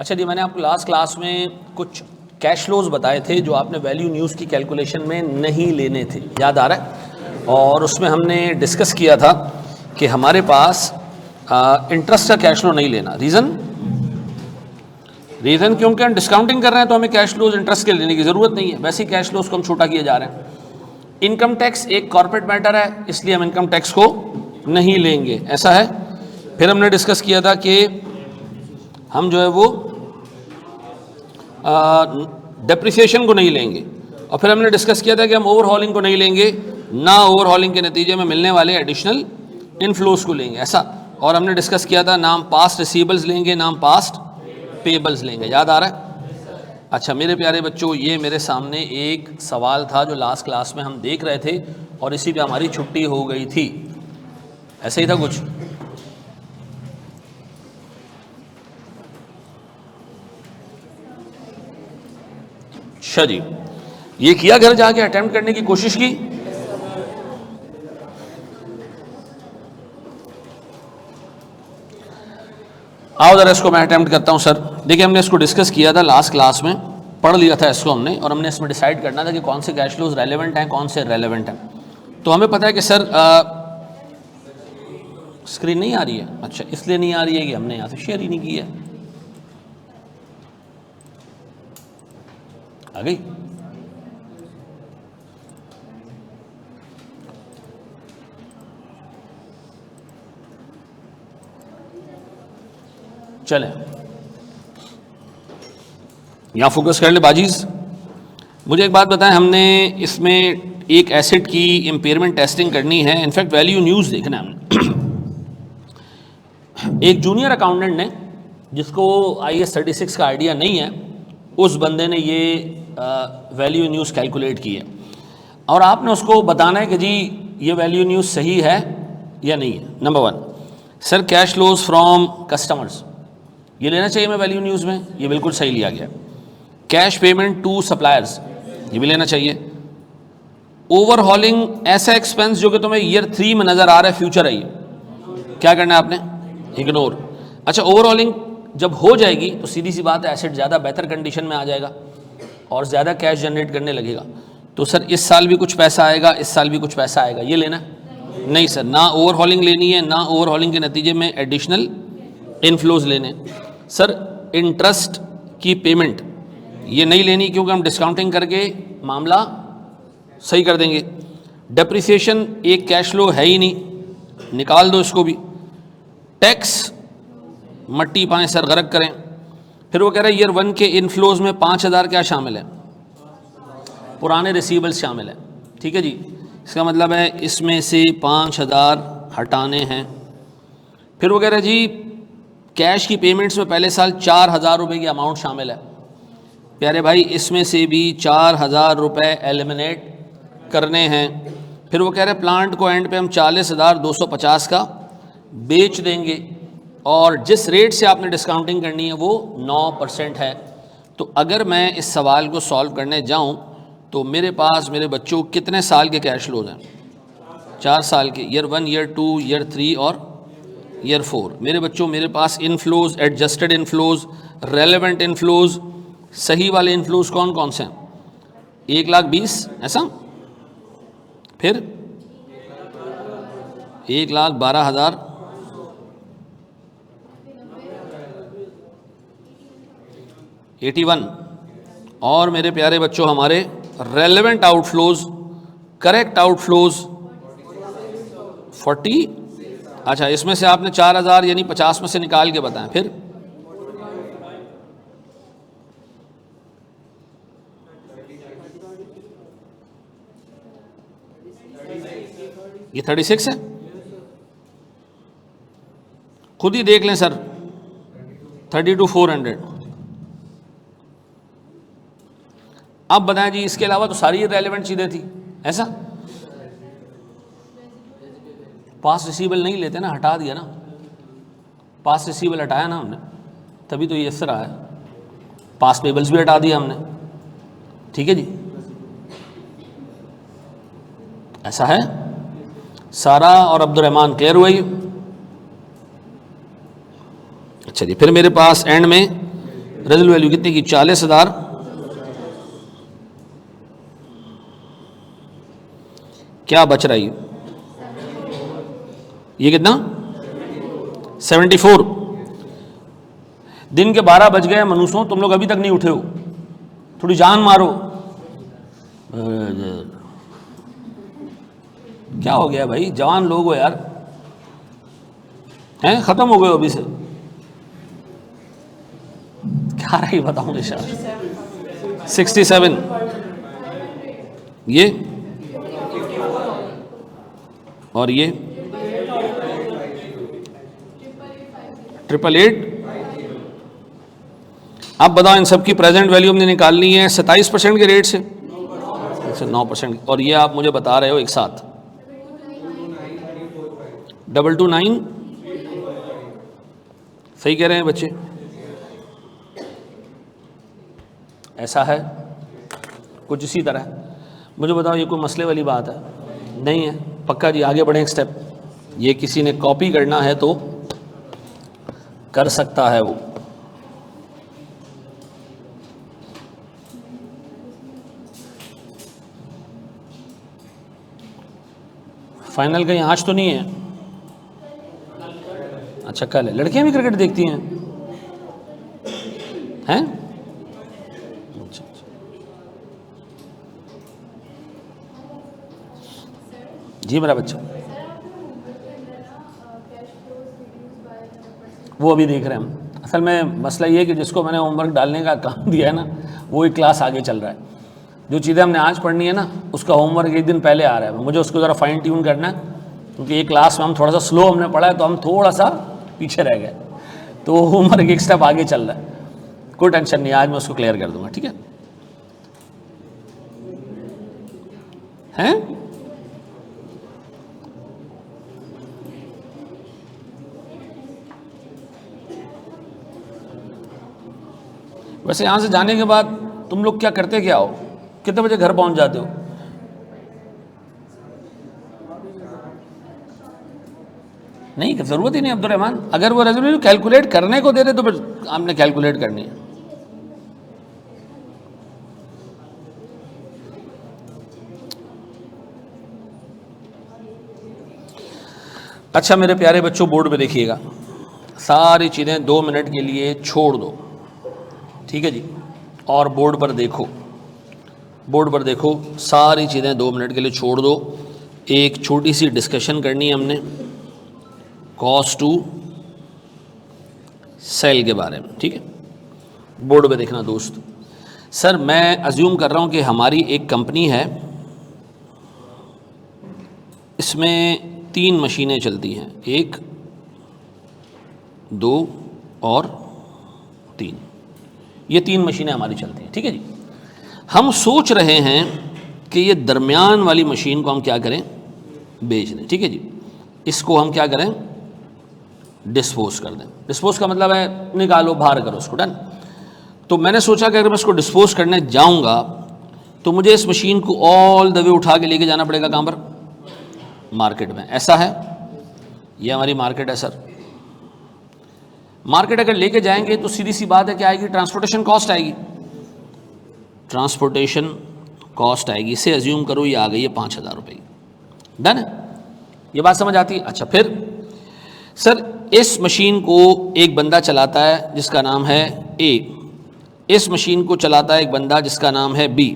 अच्छा जी, मैंने आपको लास्ट क्लास में कुछ कैश फ्लोज बताए थे जो आपने वैल्यू न्यूज़ की कैलकुलेशन में नहीं लेने थे, याद आ रहा है? और उसमें हमने डिस्कस किया था कि हमारे पास इंटरेस्ट का कैश फ्लो नहीं लेना। रीज़न क्योंकि हम डिस्काउंटिंग कर रहे हैं तो हमें कैश फ्लोज इंटरेस्ट के लेने की ज़रूरत नहीं है, वैसे ही कैश फ्लोज को हम छोटा किए जा रहे हैं। इनकम टैक्स एक कॉर्पोरेट मैटर है, इसलिए हम इनकम टैक्स को नहीं लेंगे, ऐसा है। फिर हमने डिस्कस किया था कि हम जो है वो डेप्रिसिएशन को नहीं लेंगे, और फिर हमने डिस्कस किया था कि हम ओवरहॉलिंग को नहीं लेंगे, ना ओवरहॉलिंग के नतीजे में मिलने वाले एडिशनल इनफ्लोज को लेंगे, ऐसा। और हमने डिस्कस किया था नाम पास्ट रिसीवेबल्स लेंगे, नाम पास्ट पेबल्स लेंगे, याद आ रहा है? अच्छा मेरे प्यारे बच्चों, ये मेरे सामने एक सवाल था जो लास्ट क्लास में हम देख रहे थे और इसी पे हमारी छुट्टी हो गई थी, ऐसे ही था कुछ। अच्छा जी, ये किया घर जाके अटेम्प्ट करने की कोशिश की? आओ जरा इसको मैं अटेम्प्ट करता हूं सर। देखिए हमने इसको डिस्कस किया था लास्ट क्लास में, पढ़ लिया था इसको हमने, और हमने इसमें डिसाइड करना था कि कौन से कैश फ्लोज रेलेवेंट हैं, कौन से रेलेवेंट हैं। तो हमें पता है कि सर स्क्रीन नहीं आ रही है। अच्छा, इसलिए नहीं आ रही है कि हमने यहाँ से शेयर ही नहीं की है। आ गई? चले यहाँ फोकस कर ले बाजीज। मुझे एक बात बताएं, हमने इसमें एक एसेट की इम्पेयरमेंट टेस्टिंग करनी है, इनफैक्ट वैल्यू न्यूज़ देखना है हमने। एक जूनियर अकाउंटेंट ने, जिसको IAS 36 का आइडिया नहीं है, उस बंदे ने ये वैल्यू न्यूज़ कैलकुलेट की है, और आपने उसको बताना है कि जी ये वैल्यू न्यूज़ सही है या नहीं है। Number 1, sir cash flows from customers, ये लेना चाहिए मैं वैल्यू न्यूज़ में, ये बिल्कुल सही लिया गया। कैश पेमेंट टू सप्लायर्स, ये भी लेना चाहिए। ओवरहॉलिंग ऐसा एक्सपेंस जो कि तुम्हें ईयर 3 में नज़र आ रहा है, फ्यूचर है, ये क्या करना है आपने? इग्नोर। अच्छा, ओवरहॉलिंग जब हो जाएगी तो सीधी सी बात है, एसेट ज़्यादा बेहतर कंडीशन में आ जाएगा और ज़्यादा कैश जनरेट करने लगेगा। तो सर इस साल भी कुछ पैसा आएगा, इस साल भी कुछ पैसा आएगा, ये लेना नहीं सर, ना ओवरहॉलिंग लेनी है, ना ओवरहॉलिंग के नतीजे में एडिशनल इनफ्लोज लेने। सर इंटरेस्ट की पेमेंट ये नहीं लेनी, क्योंकि हम डिस्काउंटिंग करके मामला सही कर देंगे। डेप्रिसिएशन एक कैश फ्लो है ही नहीं, निकाल दो इसको भी। टैक्स मट्टी पाएँ सर, गरक करें। फिर वो कह रहे हैं ईयर 1 के इनफ्लोज में 5,000 क्या शामिल है? पुराने रिसीवेबल्स शामिल है, ठीक है जी। इसका मतलब है इसमें से 5,000 हटाने हैं। फिर वो कह रहे हैं जी कैश की पेमेंट्स में पहले साल 4,000 रुपये की अमाउंट शामिल है। प्यारे भाई इसमें से भी 4,000 रुपये एलिमिनेट करने हैं। फिर वो कह रहे हैं प्लांट को एंड पे हम 40,250 का बेच देंगे, और जिस रेट से आपने डिस्काउंटिंग करनी है वो 9% है। तो अगर मैं इस सवाल को सॉल्व करने जाऊं तो मेरे पास मेरे बच्चों कितने साल के कैश फ्लोज हैं? 4 साल के, ईयर 1, ईयर 2, ईयर 3 और ईयर 4। मेरे बच्चों मेरे पास inflows, adjusted inflows, relevant inflows, सही वाले इनफ्लोज कौन कौन से हैं? 1,20,000 ऐसा, फिर 1,12,000, 81, और मेरे प्यारे बच्चों हमारे रेलेवेंट आउटफ्लोज, करेक्ट आउटफ्लोज 40। अच्छा, इसमें से आपने 4,000 यानी 50 में से निकाल के बताएं। फिर ये 36 है, खुद ही देख लें सर। 32,400। अब बताएं जी, इसके अलावा तो सारी रेलेवेंट चीज़ें थी, ऐसा। पास रिसीवेबल नहीं लेते ना, हटा दिया ना, पास रिसीवेबल हटाया ना हमने, तभी तो ये इस तरह है। पास पेबल्स भी हटा दिया हमने, ठीक है जी, ऐसा है। सारा और अब्दुलरहमान क्लियर हुई? अच्छा जी, फिर मेरे पास एंड में रेजल वैल्यू कितने की? 40,000। क्या बच रहा है? ये कितना? 74। दिन के 12 बज गए मनुष्यों, तुम लोग अभी तक नहीं उठे हो, थोड़ी जान मारो। क्या हो गया भाई, जवान लोग हो यार, हैं? खत्म हो गए अभी से? क्या रही बताऊं निशा? 67। ये और ये 888। अब बताओ, इन सब की प्रेजेंट वैल्यू हमने निकालनी है 27% के रेट से। अच्छा 9%। और ये आप मुझे बता रहे हो एक साथ 229। सही कह रहे हैं बच्चे? ऐसा है कुछ इसी तरह। मुझे बताओ, ये कोई मसले वाली बात है? नहीं है। पक्का जी, आगे बढ़ें एक स्टेप। ये किसी ने कॉपी करना है तो कर सकता है वो। फाइनल कहीं आज तो नहीं है? अच्छा कल है। लड़कियां भी क्रिकेट देखती हैं? हैं? अच्छा अच्छा। जी मेरा बच्चा, वो अभी देख रहे हैं हम। असल में मसला ये है कि जिसको मैंने होमवर्क डालने का काम दिया है ना, वो एक क्लास आगे चल रहा है। जो चीज़ें हमने आज पढ़नी है ना, उसका होमवर्क एक दिन पहले आ रहा है। मुझे उसको ज़रा फाइन ट्यून करना है, क्योंकि ये क्लास में हम थोड़ा सा स्लो हमने पढ़ा है, तो हम थोड़ा सा पीछे रह गए, तो होमवर्क एक स्टेप आगे चल रहा है। कोई टेंशन नहीं, आज मैं उसको क्लियर कर दूंगा, ठीक है? हैं? वैसे यहाँ से जाने के बाद तुम लोग क्या करते क्या हो? कितने बजे घर पहुँच जाते हो? नहीं, ज़रूरत ही नहीं अब्दुलरहमान। अगर वो रेजोल्यूशन कैलकुलेट करने को दे दे तो फिर आपने कैलकुलेट करनी है। अच्छा मेरे प्यारे बच्चों, बोर्ड पे देखिएगा, सारी चीज़ें 2 मिनट के लिए छोड़ दो, ठीक है जी? और बोर्ड पर देखो, बोर्ड पर देखो, सारी चीज़ें 2 मिनट के लिए छोड़ दो। एक छोटी सी डिस्कशन करनी है हमने कॉस्ट टू सेल के बारे में, ठीक है? बोर्ड पे देखना दोस्त। सर मैं अज्यूम कर रहा हूँ कि हमारी एक कंपनी है, इसमें 3 मशीनें चलती हैं, 1 2 और 3। ये 3 मशीनें हमारी चलती हैं, ठीक है जी? हम सोच रहे हैं कि ये दरमियान वाली मशीन को हम क्या करें, बेच दें, ठीक है जी? इसको हम क्या करें, डिस्पोज कर दें। डिस्पोज का मतलब है निकालो, बाहर करो उसको, डन। तो मैंने सोचा कि अगर मैं इसको डिस्पोज करने जाऊंगा तो मुझे इस मशीन को ऑल द वे उठा के लेके जाना पड़ेगा, कहाँ पर? मार्केट में। ऐसा है, ये हमारी मार्केट है सर। मार्केट अगर लेके जाएंगे तो सीधी सी बात है क्या आएगी, ट्रांसपोर्टेशन कॉस्ट आएगी। ट्रांसपोर्टेशन कॉस्ट आएगी, इसे अज्यूम करो ये आ गई है 5,000 रुपये की। डन है? ये बात समझ आती है? अच्छा फिर सर इस मशीन को एक बंदा चलाता है जिसका नाम है ए, इस मशीन को चलाता है एक बंदा जिसका नाम है बी,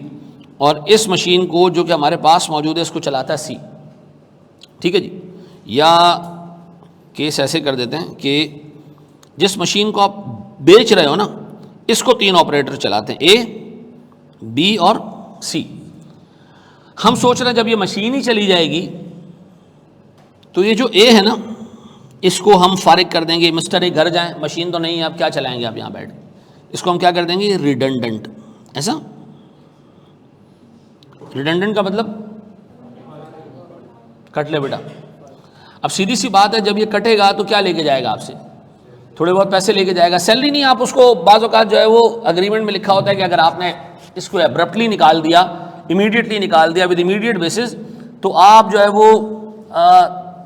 और इस मशीन को जो कि हमारे पास मौजूद है इसको चलाता है सी, ठीक है जी? या केस ऐसे कर देते हैं कि जिस मशीन को आप बेच रहे हो ना, इसको 3 ऑपरेटर चलाते हैं, ए बी और सी। हम सोच रहे हैं जब ये मशीन ही चली जाएगी तो ये जो ए है ना, इसको हम फारिग कर देंगे। मिस्टर ए घर जाएं, मशीन तो नहीं है, आप क्या चलाएंगे आप यहाँ बैठ, इसको हम क्या कर देंगे, रिडंडेंट। ऐसा रिडंडेंट का मतलब कट ले बेटा। अब सीधी सी बात है, जब ये कटेगा तो क्या लेके जाएगा आपसे, थोड़े बहुत पैसे लेके जाएगा, सैलरी नहीं। आप उसको बाज़ औक़ात जो है वो अग्रीमेंट में लिखा होता है कि अगर आपने इसको एब्रप्टली निकाल दिया, इमीडिएटली निकाल दिया विद इमीडिएट बेसिस, तो आप जो है वो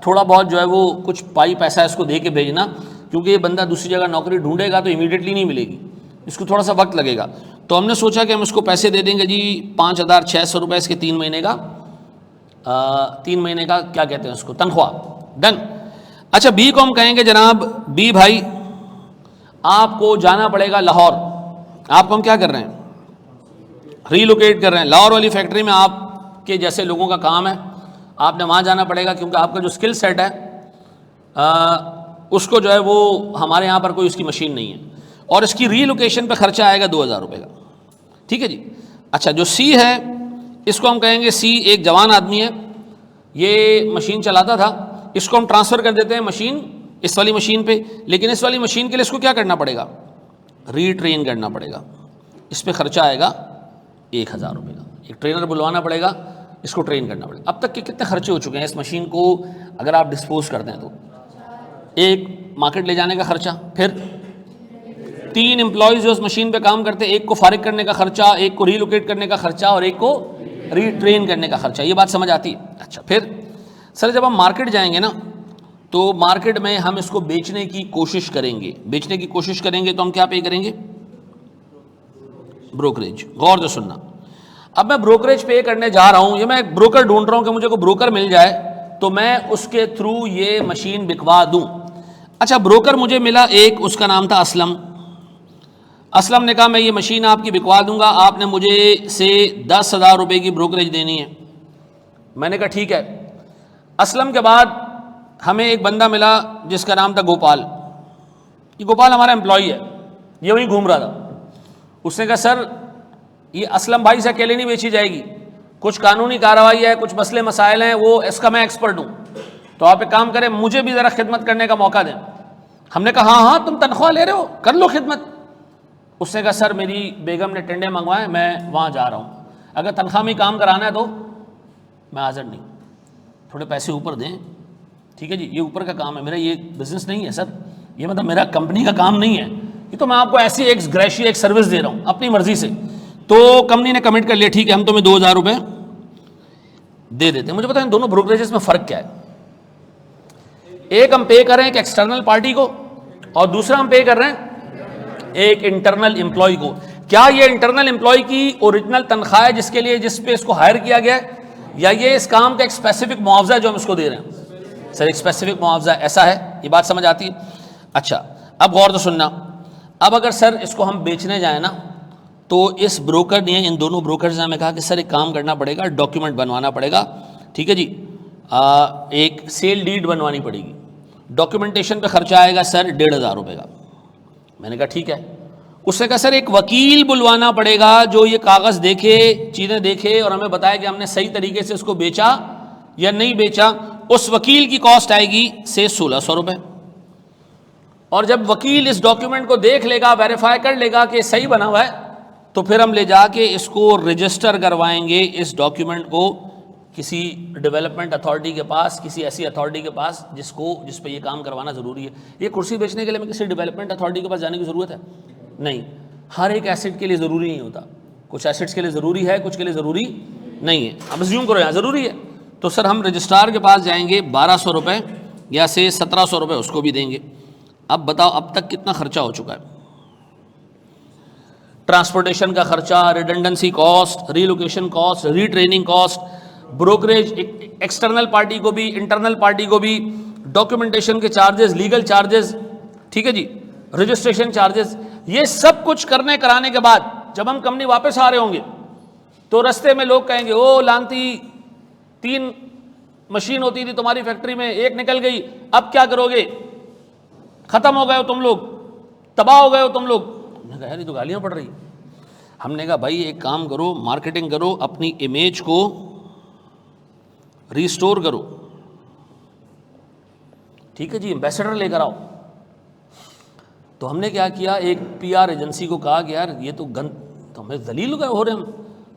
थोड़ा बहुत जो है वो कुछ पाई पैसा इसको दे के भेजना, क्योंकि ये बंदा दूसरी जगह नौकरी ढूंढेगा तो इमीडिएटली नहीं मिलेगी। इसको थोड़ा सा वक्त लगेगा। तो हमने सोचा कि हम इसको पैसे दे देंगे जी 5,600 रुपये इसके 3 महीने का 3 महीने का क्या कहते हैं उसको, तनख्वाह। डन। अच्छा, बी को हम कहेंगे जनाब बी भाई आपको जाना पड़ेगा लाहौर। आपको हम क्या कर रहे हैं, रीलोकेट कर रहे हैं। लाहौर वाली फैक्ट्री में आपके जैसे लोगों का काम है, आपने वहाँ जाना पड़ेगा क्योंकि आपका जो स्किल सेट है उसको जो है वो हमारे यहाँ पर कोई उसकी मशीन नहीं है, और इसकी रीलोकेशन पे खर्चा आएगा 2,000 रुपये का। ठीक है जी। अच्छा, जो सी है इसको हम कहेंगे सी एक जवान आदमी है, ये मशीन चलाता था, इसको हम ट्रांसफ़र कर देते हैं मशीन इस वाली मशीन पे, लेकिन इस वाली मशीन के लिए इसको क्या करना पड़ेगा, रीट्रेन करना पड़ेगा। इस पर खर्चा आएगा 1,000 रुपये का। एक ट्रेनर बुलवाना पड़ेगा, इसको ट्रेन करना पड़ेगा। अब तक के कितने खर्चे हो चुके हैं इस मशीन को अगर आप डिस्पोज करते हैं तो, एक मार्केट ले जाने का खर्चा, फिर 3 एम्प्लॉयज़ जो उस मशीन पे काम करते हैं, एक को फारिग करने का खर्चा, एक को रीलोकेट करने का खर्चा और एक को रीट्रेन करने का खर्चा। ये बात समझ आती है। अच्छा, फिर सर जब हम मार्केट जाएंगे ना तो मार्केट में हम इसको बेचने की कोशिश करेंगे। बेचने की कोशिश करेंगे तो हम क्या पे करेंगे, ब्रोकरेज। गौर से सुनना, अब मैं ब्रोकरेज पे करने जा रहा हूं, ये मैं एक ब्रोकर ढूंढ रहा हूं कि मुझे को ब्रोकर मिल जाए तो मैं उसके थ्रू ये मशीन बिकवा दूं। अच्छा, ब्रोकर मुझे मिला एक, उसका नाम था असलम। असलम ने कहा मैं ये मशीन आपकी बिकवा दूंगा, आपने मुझे से 10,000 रुपये की ब्रोकरेज देनी है। मैंने कहा ठीक है। असलम के बाद हमें एक बंदा मिला जिसका नाम था गोपाल। ये गोपाल हमारा एम्प्लॉई है, ये वहीं घूम रहा था। उसने कहा सर ये असलम भाई से अकेले नहीं बेची जाएगी, कुछ कानूनी कार्रवाई है, कुछ मसले मसाइल हैं, वो इसका मैं एक्सपर्ट हूँ, तो आप एक काम करें मुझे भी ज़रा खिदमत करने का मौका दें। हमने कहा हाँ हाँ तुम तनख्वाह ले रहे हो, कर लो खिदमत। उसने कहा सर मेरी बेगम ने टेंडे मंगवाए, मैं वहाँ जा रहा हूँ, अगर तनख्वाह में काम कराना है तो मैं हाजिर नहीं, थोड़े पैसे ऊपर दें। ठीक है जी, ये ऊपर का काम है मेरा, ये बिजनेस नहीं है सर, ये मतलब मेरा कंपनी का काम नहीं है, ये तो मैं आपको ऐसी एक ग्रेशियस एक सर्विस दे रहा हूँ अपनी मर्जी से। तो कंपनी ने कमिट कर लिया, ठीक है हम तुम्हें 2,000 रुपये दे देते हैं। मुझे पता है इन दोनों ब्रोकरेजेस में फ़र्क क्या है। एक हम पे कर रहे हैं एक एक्सटर्नल पार्टी को और दूसरा हम पे कर रहे हैं एक इंटरनल एम्प्लॉय को। क्या ये इंटरनल एम्प्लॉय की ओरिजिनल तनख्वाह है जिसके लिए जिस पे इसको हायर किया गया है, या ये इस काम का एक स्पेसिफिक मुआवजा है जो हम इसको दे रहे हैं? सर एक स्पेसिफिक मुआवजा ऐसा है, ये बात समझ आती है। अच्छा, अब गौर से सुनना, अब अगर सर इसको हम बेचने जाए ना तो इस ब्रोकर ने, इन दोनों ब्रोकर ने हमें कहा कि सर एक काम करना पड़ेगा, डॉक्यूमेंट बनवाना पड़ेगा। ठीक है जी, एक सेल डीड बनवानी पड़ेगी, डॉक्यूमेंटेशन पे खर्चा आएगा सर 1,500 रुपये का। मैंने कहा ठीक है। उसने कहा सर एक वकील बुलवाना पड़ेगा जो ये कागज़ देखे, चीज़ें देखे और हमें बताया कि हमने सही तरीके से इसको बेचा या नहीं बेचा। उस वकील की कॉस्ट आएगी से 1,600 रुपये। और जब वकील इस डॉक्यूमेंट को देख लेगा, वेरीफाई कर लेगा कि सही बना हुआ है, तो फिर हम ले जाके इसको रजिस्टर करवाएंगे इस डॉक्यूमेंट को किसी डेवलपमेंट अथॉरिटी के पास, किसी ऐसी अथॉरिटी के पास जिस पे ये काम करवाना ज़रूरी है। ये कुर्सी बेचने के लिए हमें किसी डेवलपमेंट अथॉरिटी के पास जाने की ज़रूरत है? नहीं। हर एक एसेट के लिए ज़रूरी नहीं होता, कुछ एसेट्स के लिए ज़रूरी है, कुछ के लिए ज़रूरी नहीं है। अब अज्यूम करो यहाँ ज़रूरी है, तो सर हम रजिस्ट्रार के पास जाएंगे, 1,200 रुपये या से 1,700 रुपये उसको भी देंगे। अब बताओ अब तक कितना खर्चा हो चुका है? ट्रांसपोर्टेशन का खर्चा, redundancy cost, relocation cost, retraining cost, brokerage, external party को भी इंटरनल पार्टी को भी, डॉक्यूमेंटेशन के चार्जेस, लीगल चार्जेस, ठीक है जी, रजिस्ट्रेशन चार्जेस, ये सब कुछ करने कराने के बाद जब हम कंपनी वापस आ रहे होंगे तो रास्ते में लोग कहेंगे ओ लांती 3 मशीन होती थी तुम्हारी फैक्ट्री में, एक निकल गई, अब क्या करोगे, खत्म हो गए हो तुम लोग, तबाह हो गए हो तुम लोग। हमने कहा यार ये तो गालियाँ पड़ रही। हमने कहा भाई एक काम करो, मार्केटिंग करो, अपनी इमेज को रिस्टोर करो। ठीक है जी, एम्बेसडर लेकर आओ। तो हमने क्या किया, एक पीआर एजेंसी को कहा कि यार ये तो तो हमें जलील हो रहे हम।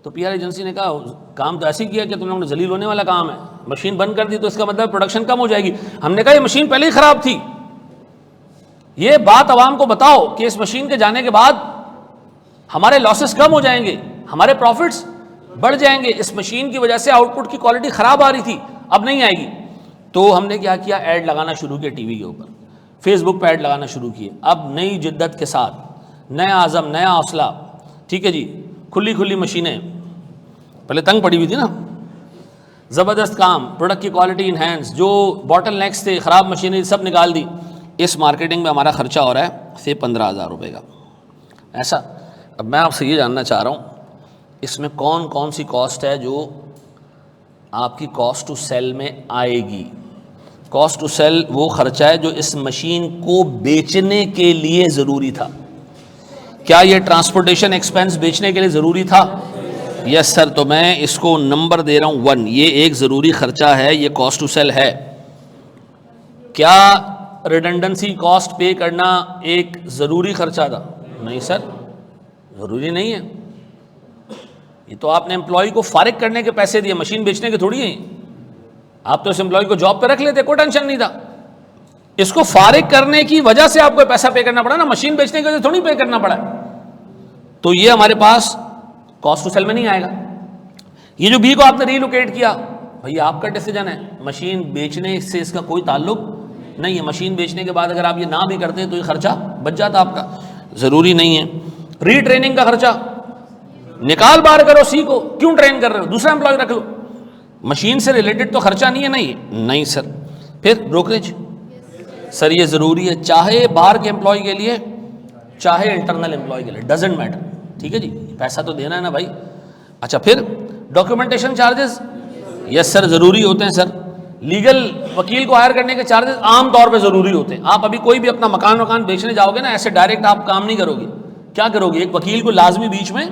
तो पीआर एजेंसी ने कहा काम तो ऐसे ही किया कि तुम लोगों ने जलील होने वाला काम है, मशीन बंद कर दी तो इसका मतलब प्रोडक्शन कम हो जाएगी। हमने कहा ये मशीन पहले ही खराब थी, ये बात आवाम को बताओ कि इस मशीन के जाने के बाद हमारे लॉसेस कम हो जाएंगे, हमारे प्रॉफिट्स बढ़ जाएंगे। इस मशीन की वजह से आउटपुट की क्वालिटी ख़राब आ रही थी, अब नहीं आएगी। तो हमने क्या किया, ऐड लगाना शुरू किया टीवी के ऊपर, फेसबुक पे ऐड लगाना शुरू किए। अब नई जिद्दत के साथ नया आज़म, नया हौसला, ठीक है जी, खुली खुली मशीनें, पहले तंग पड़ी हुई थी ना, ज़बरदस्त काम, प्रोडक्ट की क्वालिटी इन्हेंस, जो बॉटल नेक्स थे, ख़राब मशीनरी सब निकाल दी। इस मार्केटिंग में हमारा ख़र्चा हो रहा है से 15,000 रुपये का, ऐसा। अब मैं आपसे ये जानना चाह रहा हूँ इसमें कौन कौन सी कॉस्ट है जो आपकी कॉस्ट टू सेल में आएगी। कॉस्ट टू सेल वो खर्चा है जो इस मशीन को बेचने के लिए ज़रूरी था। क्या ये ट्रांसपोर्टेशन एक्सपेंस बेचने के लिए ज़रूरी था? Yes sir. तो मैं इसको नंबर दे रहा हूँ 1, ये एक ज़रूरी खर्चा है, ये कॉस्ट टू सेल है। क्या रिडंडेंसी कॉस्ट पे करना एक ज़रूरी खर्चा था? नहीं सर, ज़रूरी नहीं है। ये तो आपने एम्प्लॉय को फारिग करने के पैसे दिए, मशीन बेचने के थोड़ी हैं। आप तो इस एम्प्लॉय को जॉब पे रख लेते, कोई टेंशन नहीं था। इसको फारिग करने की वजह से आपको पैसा पे करना पड़ा ना, मशीन बेचने की वजह से थोड़ी पे करना पड़ा। तो ये हमारे पास कॉस्ट टू सेल में नहीं आएगा। ये जो बी को आपने रीलोकेट किया, भैया आपका डिसीजन है, मशीन बेचने से इसका कोई ताल्लुक नहीं है। मशीन बेचने के बाद अगर आप ये ना भी करते तो ये खर्चा बच जाता आपका, ज़रूरी नहीं है। रीट्रेनिंग का खर्चा, निकाल बाहर करो सी को, क्यों ट्रेन कर रहे हो, दूसरा एम्प्लॉय रख लो। मशीन से रिलेटेड तो खर्चा नहीं है। नहीं सर। फिर ब्रोकरेज, सर ये ज़रूरी है, चाहे बाहर के एम्प्लॉय के लिए चाहे इंटरनल एम्प्लॉय के लिए, डजेंट मैटर, ठीक है जी, पैसा तो देना है ना भाई। अच्छा, फिर डॉक्यूमेंटेशन चार्जेस, यस सर ज़रूरी होते हैं सर। लीगल वकील को हायर करने के चार्जेस आम तौर पे ज़रूरी होते हैं। आप अभी कोई भी अपना मकान बेचने जाओगे ना, ऐसे डायरेक्ट आप काम नहीं करोगे। क्या करोगे, एक वकील को लाजमी बीच में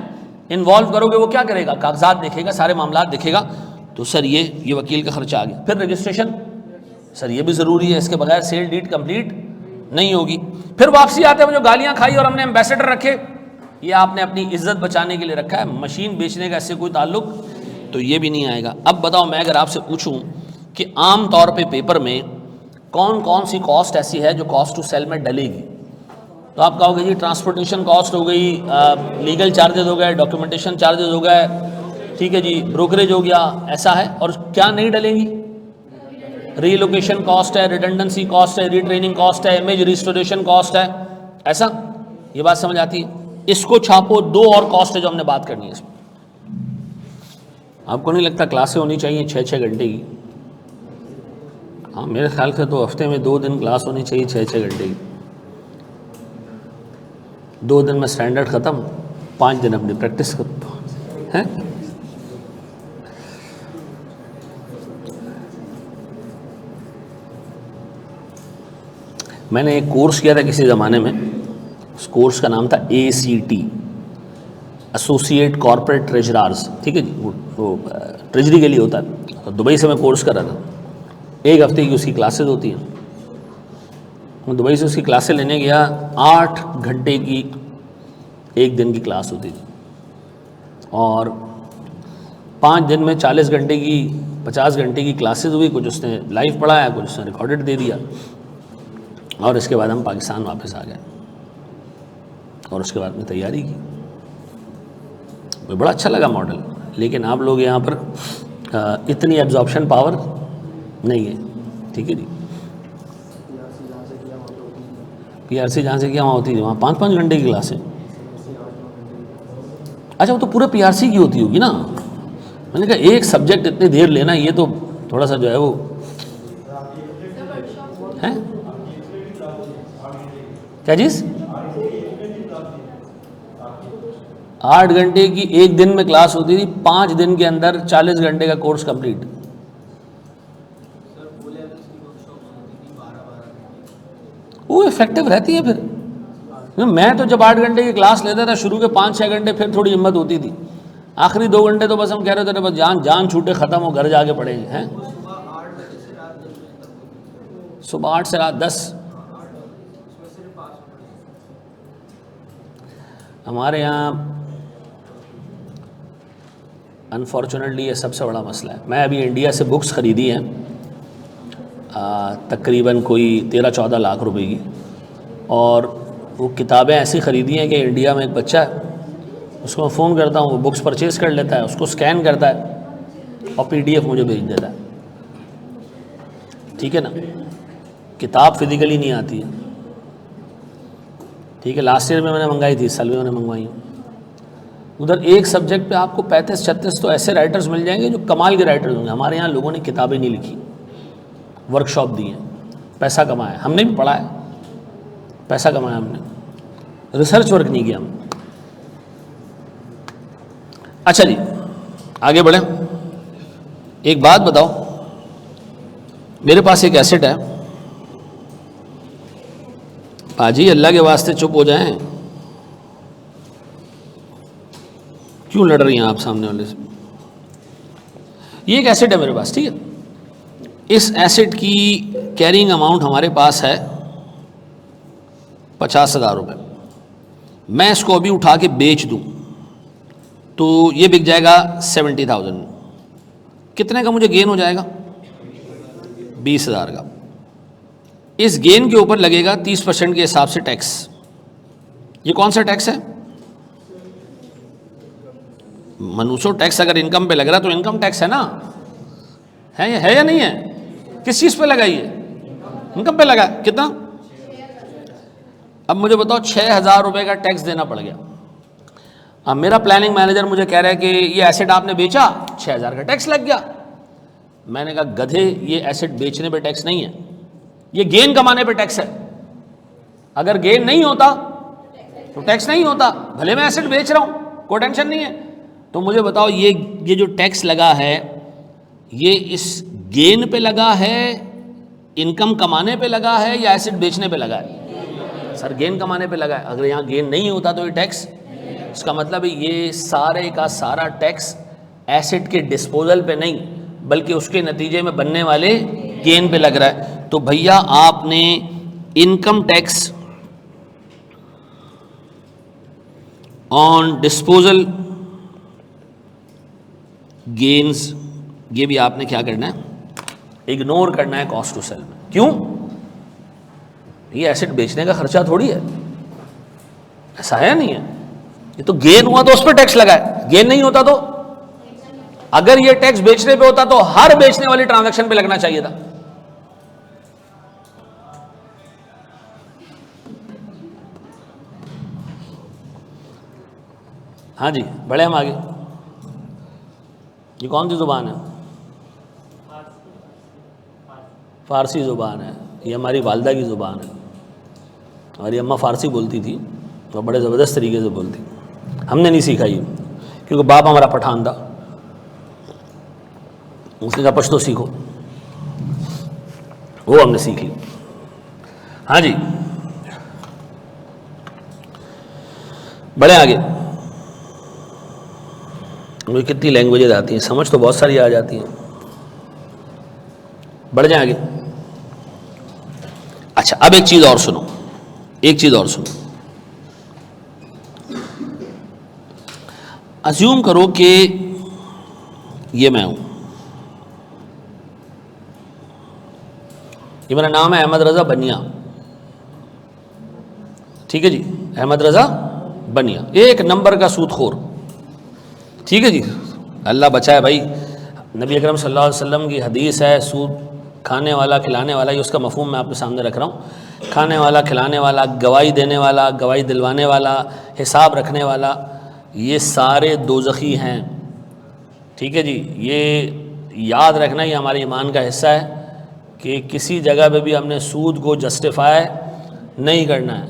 इन्वॉल्व करोगे। वो क्या करेगा, कागजात देखेगा, सारे मामलात देखेगा। तो सर ये वकील का खर्चा आ गया। फिर रजिस्ट्रेशन, सर ये भी ज़रूरी है, इसके बगैर सेल डीड कंप्लीट नहीं होगी। फिर वापसी आते हैं, जो गालियाँ खाई और हमने एम्बेसडर रखे, ये आपने अपनी इज्जत बचाने के लिए रखा है, मशीन बेचने का इससे कोई ताल्लुक तो ये भी नहीं आएगा। अब बताओ, मैं अगर आपसे पूछूं कि आम तौर पे पेपर में कौन कौन सी कॉस्ट ऐसी है जो कॉस्ट टू सेल में डलेगी, तो आप कहोगे जी ट्रांसपोर्टेशन कॉस्ट हो गई, लीगल चार्जेस हो गए, डॉक्यूमेंटेशन चार्जेस हो गए, ठीक है जी, ब्रोकरेज हो गया, ऐसा है। और क्या नहीं डलेंगी, रीलोकेशन कॉस्ट है, रिडंडेंसी कॉस्ट है, रीट्रेनिंग कॉस्ट है, इमेज रिस्टोरेशन कॉस्ट है, ऐसा। ये बात समझ आती है? इसको छापो, 2 और कॉस्ट है जो हमने बात करनी है इसमें। आपको नहीं लगता क्लासें होनी चाहिए 6-6 घंटे की? हाँ, मेरे ख्याल से तो हफ्ते में 2 दिन क्लास होनी चाहिए 6-6 घंटे की। 2 दिन में स्टैंडर्ड ख़त्म, 5 दिन अपनी प्रैक्टिस है। मैंने एक कोर्स किया था किसी ज़माने में, उस कोर्स का नाम था ACT, एसोसिएट कॉर्पोरेट ट्रेजरार्स, ठीक है जी, वो ट्रेजरी के लिए होता है। तो दुबई से मैं कोर्स कर रहा था, 1 हफ्ते की उसकी क्लासेस होती हैं। मैं दुबई से उसकी क्लासेस लेने गया, 8 घंटे की 1 दिन की क्लास होती थी, और 5 दिन में 40 घंटे की 50 घंटे की क्लासेस हुई। कुछ उसने लाइव पढ़ाया, कुछ उसने रिकॉर्डेड दे दिया, और इसके बाद हम पाकिस्तान वापस आ गए और उसके बाद में तैयारी की। मुझे बड़ा अच्छा लगा मॉडल, लेकिन आप लोग यहाँ पर इतनी एब्जॉर्प्शन पावर नहीं है, ठीक है जी। PRC जहाँ से किया वहाँ होती थी, वहाँ 5-5 घंटे की क्लास है। अच्छा, वो तो पूरे PRC की होती होगी ना। मैंने कहा एक सब्जेक्ट इतनी देर लेना, ये तो थोड़ा सा जो है वो है। क्या चीज़? 8 घंटे की 1 दिन में क्लास होती थी, 5 दिन के अंदर 40 घंटे का कोर्स कंप्लीट। वो इफेक्टिव रहती है फिर। मैं तो जब 8 घंटे की क्लास लेता था, शुरू के 5-6 घंटे फिर थोड़ी हिम्मत होती थी, आखिरी 2 घंटे तो बस हम कह रहे थे बस जान छूटे, ख़त्म हो, घर जाके पढ़ेंगे। हैं सुबह 8 से रात 10। हमारे यहाँ अनफॉर्चुनेटली ये सबसे बड़ा मसला है। मैं अभी इंडिया से बुक्स ख़रीदी हैं, तकरीबन कोई 13-14 लाख रुपए की, और वो किताबें ऐसी ख़रीदी हैं कि इंडिया में एक बच्चा है, उसको मैं फ़ोन करता हूँ, वो बुक्स परचेज़ कर लेता है, उसको स्कैन करता है और PDF मुझे भेज देता है, ठीक है ना। किताब फिज़िकली नहीं आती है, ठीक है, लास्ट ईयर में मैंने मंगाई थी, इस साल भी मैंने मंगवाई हूँ। उधर एक सब्जेक्ट पे आपको 35-36 तो ऐसे राइटर्स मिल जाएंगे जो कमाल के राइटर्स होंगे। हमारे यहाँ लोगों ने किताबें नहीं लिखी, वर्कशॉप दी है, पैसा कमाया, हमने भी पढ़ा है, पैसा कमाया हमने, रिसर्च वर्क नहीं किया हमने। अच्छा जी, आगे बढ़े। एक बात बताओ, मेरे पास एक एसेट है, पाजी अल्लाह के वास्ते चुप हो जाएं, क्यों लड़ रही हैं आप सामने वाले से? ये एक एसेट है मेरे पास, ठीक है। इस एसेट की कैरिंग अमाउंट हमारे पास है 50,000 रुपये। मैं इसको अभी उठा के बेच दूं तो ये बिक जाएगा 70,000। कितने का मुझे गेन हो जाएगा? 20,000 का। इस गेन के ऊपर लगेगा 30% के हिसाब से टैक्स। ये कौन सा टैक्स है? मनुष्य टैक्स। अगर इनकम पे लग रहा है तो इनकम टैक्स है ना, है या नहीं है? किस चीज पे लगा? ये इनकम पे लगा। कितना? अब मुझे बताओ, 6,000 रुपये का टैक्स देना पड़ गया। अब मेरा प्लानिंग मैनेजर मुझे कह रहा है कि ये एसेट आपने बेचा, 6,000 का टैक्स लग गया। मैंने कहा गधे, ये एसेट बेचने पे टैक्स नहीं है, ये गेन कमाने पे टैक्स है। अगर गेन नहीं होता तो टैक्स नहीं होता, भले मैं एसेट बेच रहा हूं, कोई टेंशन नहीं है। तो मुझे बताओ, ये जो टैक्स लगा है, ये इस गेन पे लगा है, इनकम कमाने पे लगा है, या एसेट बेचने पे लगा है? सर गेन कमाने पे लगा है। अगर यहाँ गेन नहीं होता तो ये टैक्स, इसका मतलब है ये सारे का सारा टैक्स एसेट के डिस्पोजल पे नहीं बल्कि उसके नतीजे में बनने वाले गेन पे लग रहा है। तो भैया आपने income tax on disposal gains, ये भी आपने क्या करना है? इग्नोर करना है कॉस्ट टू सेल में। क्यों? ये एसेट बेचने का खर्चा थोड़ी है, ऐसा है नहीं है। ये तो गेन हुआ तो उस पर टैक्स लगा है, गेन नहीं होता तो? अगर ये टैक्स बेचने पे होता तो हर बेचने वाली ट्रांजैक्शन पे लगना चाहिए था। हाँ जी, बढ़े हम आगे। ये कौन सी जुबान है? फारसी जुबान है। ये हमारी वालदा की जुबान है। हमारी अम्मा फारसी बोलती थी और बड़े ज़बरदस्त तरीके से बोलती। हमने नहीं सीखा ये, क्योंकि बाप हमारा पठान था, उसने कहा पश्तो सीखो, वो हमने सीख ली। हाँ जी, बड़े आगे। मुझे कितनी लैंग्वेजेज आती हैं, समझ तो बहुत सारी आ जाती हैं। बढ़ जाए आगे। अच्छा, अब एक चीज़ और सुनो, एक चीज़ और सुनो। अज्यूम करो कि ये मैं हूं, ये मेरा नाम है अहमद रज़ा बनिया, ठीक है जी, अहमद रज़ा बनिया, एक नंबर का सूदखोर, ठीक है जी। अल्लाह बचाए भाई, नबी अकरम सल्लल्लाहु अलैहि वसल्लम की हदीस है, सूद खाने वाला खिलाने वाला, ये उसका मफहूम मैं आपके सामने रख रहा हूँ। खाने वाला खिलाने वाला, गवाही देने वाला, गवाही दिलवाने वाला, हिसाब रखने वाला, ये सारे दोज़खी हैं, ठीक है जी। ये याद रखना, ये हमारे ईमान का हिस्सा है कि किसी जगह पे भी हमने सूद को जस्टिफाई नहीं करना है।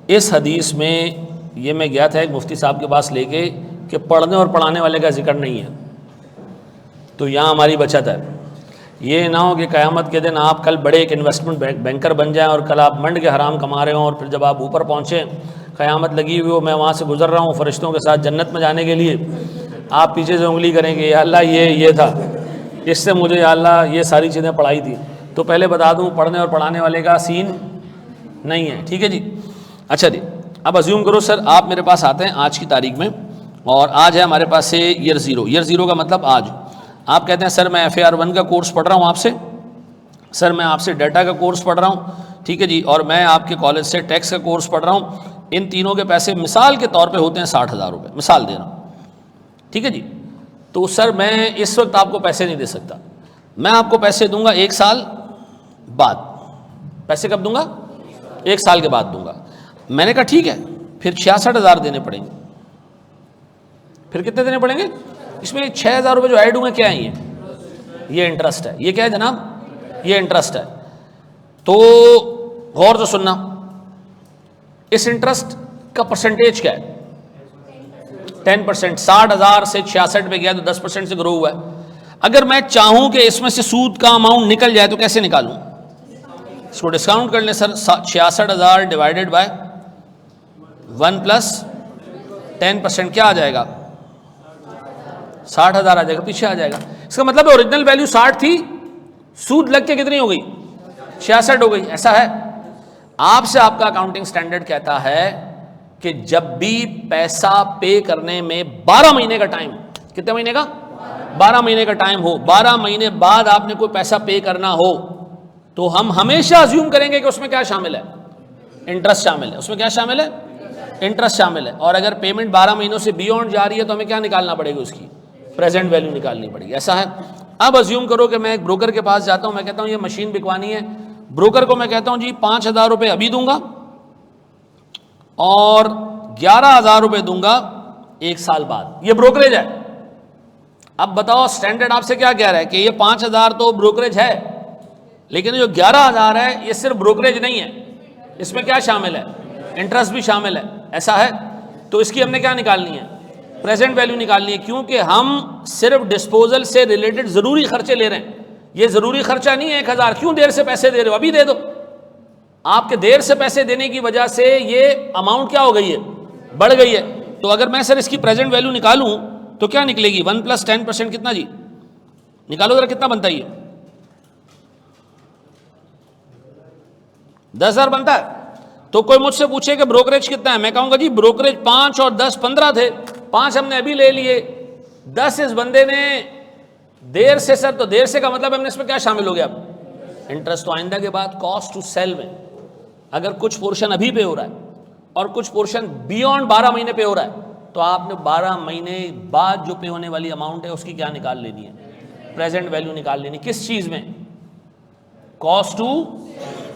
इस हदीस में ये मैं गया था एक मुफ्ती साहब के पास लेके कि पढ़ने और पढ़ाने वाले का जिक्र नहीं है, तो यहाँ हमारी बचत है। ये ना हो कि क़यामत के दिन आप कल बड़े एक इन्वेस्टमेंट बैंकर बन जाएं और कल आप मंड के हराम कमा रहे हो, और फिर जब आप ऊपर पहुँचें, क़यामत लगी हुई हो, मैं वहाँ से गुजर रहा हूँ फरिश्तों के साथ जन्नत में जाने के लिए, आप पीछे से उंगली करेंगे, या अल्लाह ये था, इससे मुझे या अल्लाह ये सारी चीज़ें पढ़ाई थी। तो पहले बता दूँ, पढ़ने और पढ़ाने वाले का सीन नहीं है, ठीक है जी। अच्छा जी, अब अज्यूम करो सर आप मेरे पास आते हैं आज की तारीख में, और आज है हमारे पास से ईयर ज़ीरो का मतलब आज। आप कहते हैं सर मैं FAR1 का कोर्स पढ़ रहा हूँ आपसे, सर मैं आपसे डाटा का कोर्स पढ़ रहा हूँ, ठीक है जी, और मैं आपके कॉलेज से टैक्स का कोर्स पढ़ रहा हूँ। इन तीनों के पैसे मिसाल के तौर पे होते हैं 60,000 रुपये, मिसाल दे रहा हूँ, ठीक है जी। तो सर मैं इस वक्त आपको पैसे नहीं दे सकता, मैं आपको पैसे दूंगा 1 साल बाद। पैसे कब दूंगा? 1 साल के बाद दूंगा। मैंने कहा ठीक है, फिर 66,000 देने पड़ेंगे। फिर कितने देने पड़ेंगे? इसमें 6,000 रुपये जो ऐड हुए क्या है? ये इंटरेस्ट है। ये क्या है जनाब? ये इंटरेस्ट है। तो गौर से सुनना, इस इंटरेस्ट का परसेंटेज क्या है? 10%। 60,000 से 66 पे गया तो 10% से ग्रो हुआ है। अगर मैं चाहूं कि इसमें से सूद का अमाउंट निकल जाए तो कैसे निकालूं? इसको डिस्काउंट कर लें सर। 66,000 डिवाइडेड बाय 1 प्लस 10% क्या आ जाएगा? 60,000 आ जाएगा, पीछे आ जाएगा। इसका मतलब ओरिजिनल वैल्यू 60 थी, सूद लग के कितनी हो गई? 66 हो गई। ऐसा है। आपसे आपका अकाउंटिंग स्टैंडर्ड कहता है कि जब भी पैसा पे करने में 12 महीने का टाइम, कितने महीने का? 12 महीने का टाइम हो, 12 महीने बाद आपने कोई पैसा पे करना हो, तो हम हमेशा अज्यूम करेंगे कि उसमें क्या शामिल है? इंटरेस्ट शामिल है। उसमें क्या शामिल है? इंटरेस्ट शामिल है। और अगर पेमेंट 12 महीनों से बियॉन्ड जा रही है तो हमें क्या निकालना पड़ेगी? उसकी प्रेजेंट वैल्यू निकालनी पड़ेगी। ऐसा है। अब अज्यूम करो कि मैं एक ब्रोकर के पास जाता हूं, मैं कहता हूं ये मशीन बिकवानी है। ब्रोकर को मैं कहता हूं जी 5,000 रुपये अभी दूंगा और 11,000 रुपये दूंगा 1 साल बाद। ये ब्रोकरेज है। अब बताओ स्टैंडर्ड आपसे क्या कह रहा है कि ये 5,000 तो ब्रोकरेज है, लेकिन जो 11,000 है ये सिर्फ ब्रोकरेज नहीं है, इसमें क्या शामिल है? इंटरेस्ट भी शामिल है। ऐसा है। तो इसकी हमने क्या निकालनी है? प्रेजेंट वैल्यू निकालनी है, क्योंकि हम सिर्फ डिस्पोजल से रिलेटेड जरूरी खर्चे ले रहे हैं। ये जरूरी खर्चा नहीं है 1,000। क्यों देर से पैसे दे रहे हो? अभी दे दो। आपके देर से पैसे देने की वजह से ये अमाउंट क्या हो गई है? बढ़ गई है। तो अगर मैं सर इसकी प्रेजेंट वैल्यू निकालूं तो क्या निकलेगी? 1 प्लस 10% कितना जी? निकालो जरा, कितना बनता है ये? 10,000 बनता है। तो कोई मुझसे पूछे कि ब्रोकरेज कितना है, मैं कहूंगा जी ब्रोकरेज 5 और 10 15 थे, 5 हमने अभी ले लिए, 10 इस बंदे ने देर से। सर तो देर से का मतलब हमने इसमें क्या शामिल हो गया? इंटरेस्ट। तो आइंदा के बाद कॉस्ट टू सेल में अगर कुछ पोर्शन अभी पे हो रहा है और कुछ पोर्शन बियॉन्ड 12 महीने पे हो रहा है, तो आपने 12 महीने बाद जो पे होने वाली अमाउंट है उसकी क्या निकाल लेनी है? प्रेजेंट वैल्यू निकाल लेनी। किस चीज में? Cost to.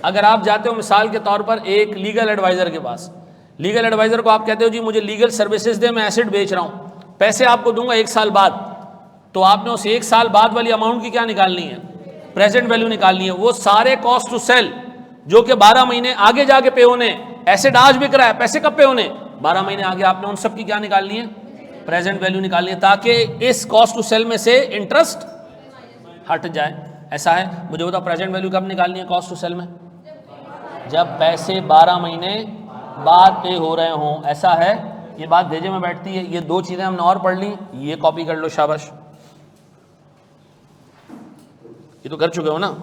अगर आप जाते हो मिसाल के तौर पर एक लीगल एडवाइजर के पास, लीगल एडवाइजर को आप कहते हो जी मुझे लीगल सर्विसेज दे, मैं एसेट बेच रहा हूं, पैसे आपको दूंगा 1 साल बाद, तो आपने उस 1 साल बाद वाली अमाउंट की क्या निकालनी है? प्रेजेंट वैल्यू निकालनी है। वो सारे कॉस्ट टू सेल जो कि 12 महीने आगे जाके पे होने, एसेट आज बिक रहा है, पैसे कब पे होने? 12 महीने आगे। आपने उन सब की क्या निकालनी है? प्रेजेंट वैल्यू निकालनी है, ताकि इस कॉस्ट टू सेल में से इंटरेस्ट हट जाए। ऐसा है। मुझे बताओ प्रेजेंट वैल्यू कब निकालनी है कॉस्ट टू सेल में? जब पैसे 12 महीने बाद पे हो रहे हों। ऐसा है। ये बात भेजे में बैठती है। ये 2 चीजें हमने और पढ़ ली, ये कॉपी कर लो, शाबाश। ये तो कर चुके हो ना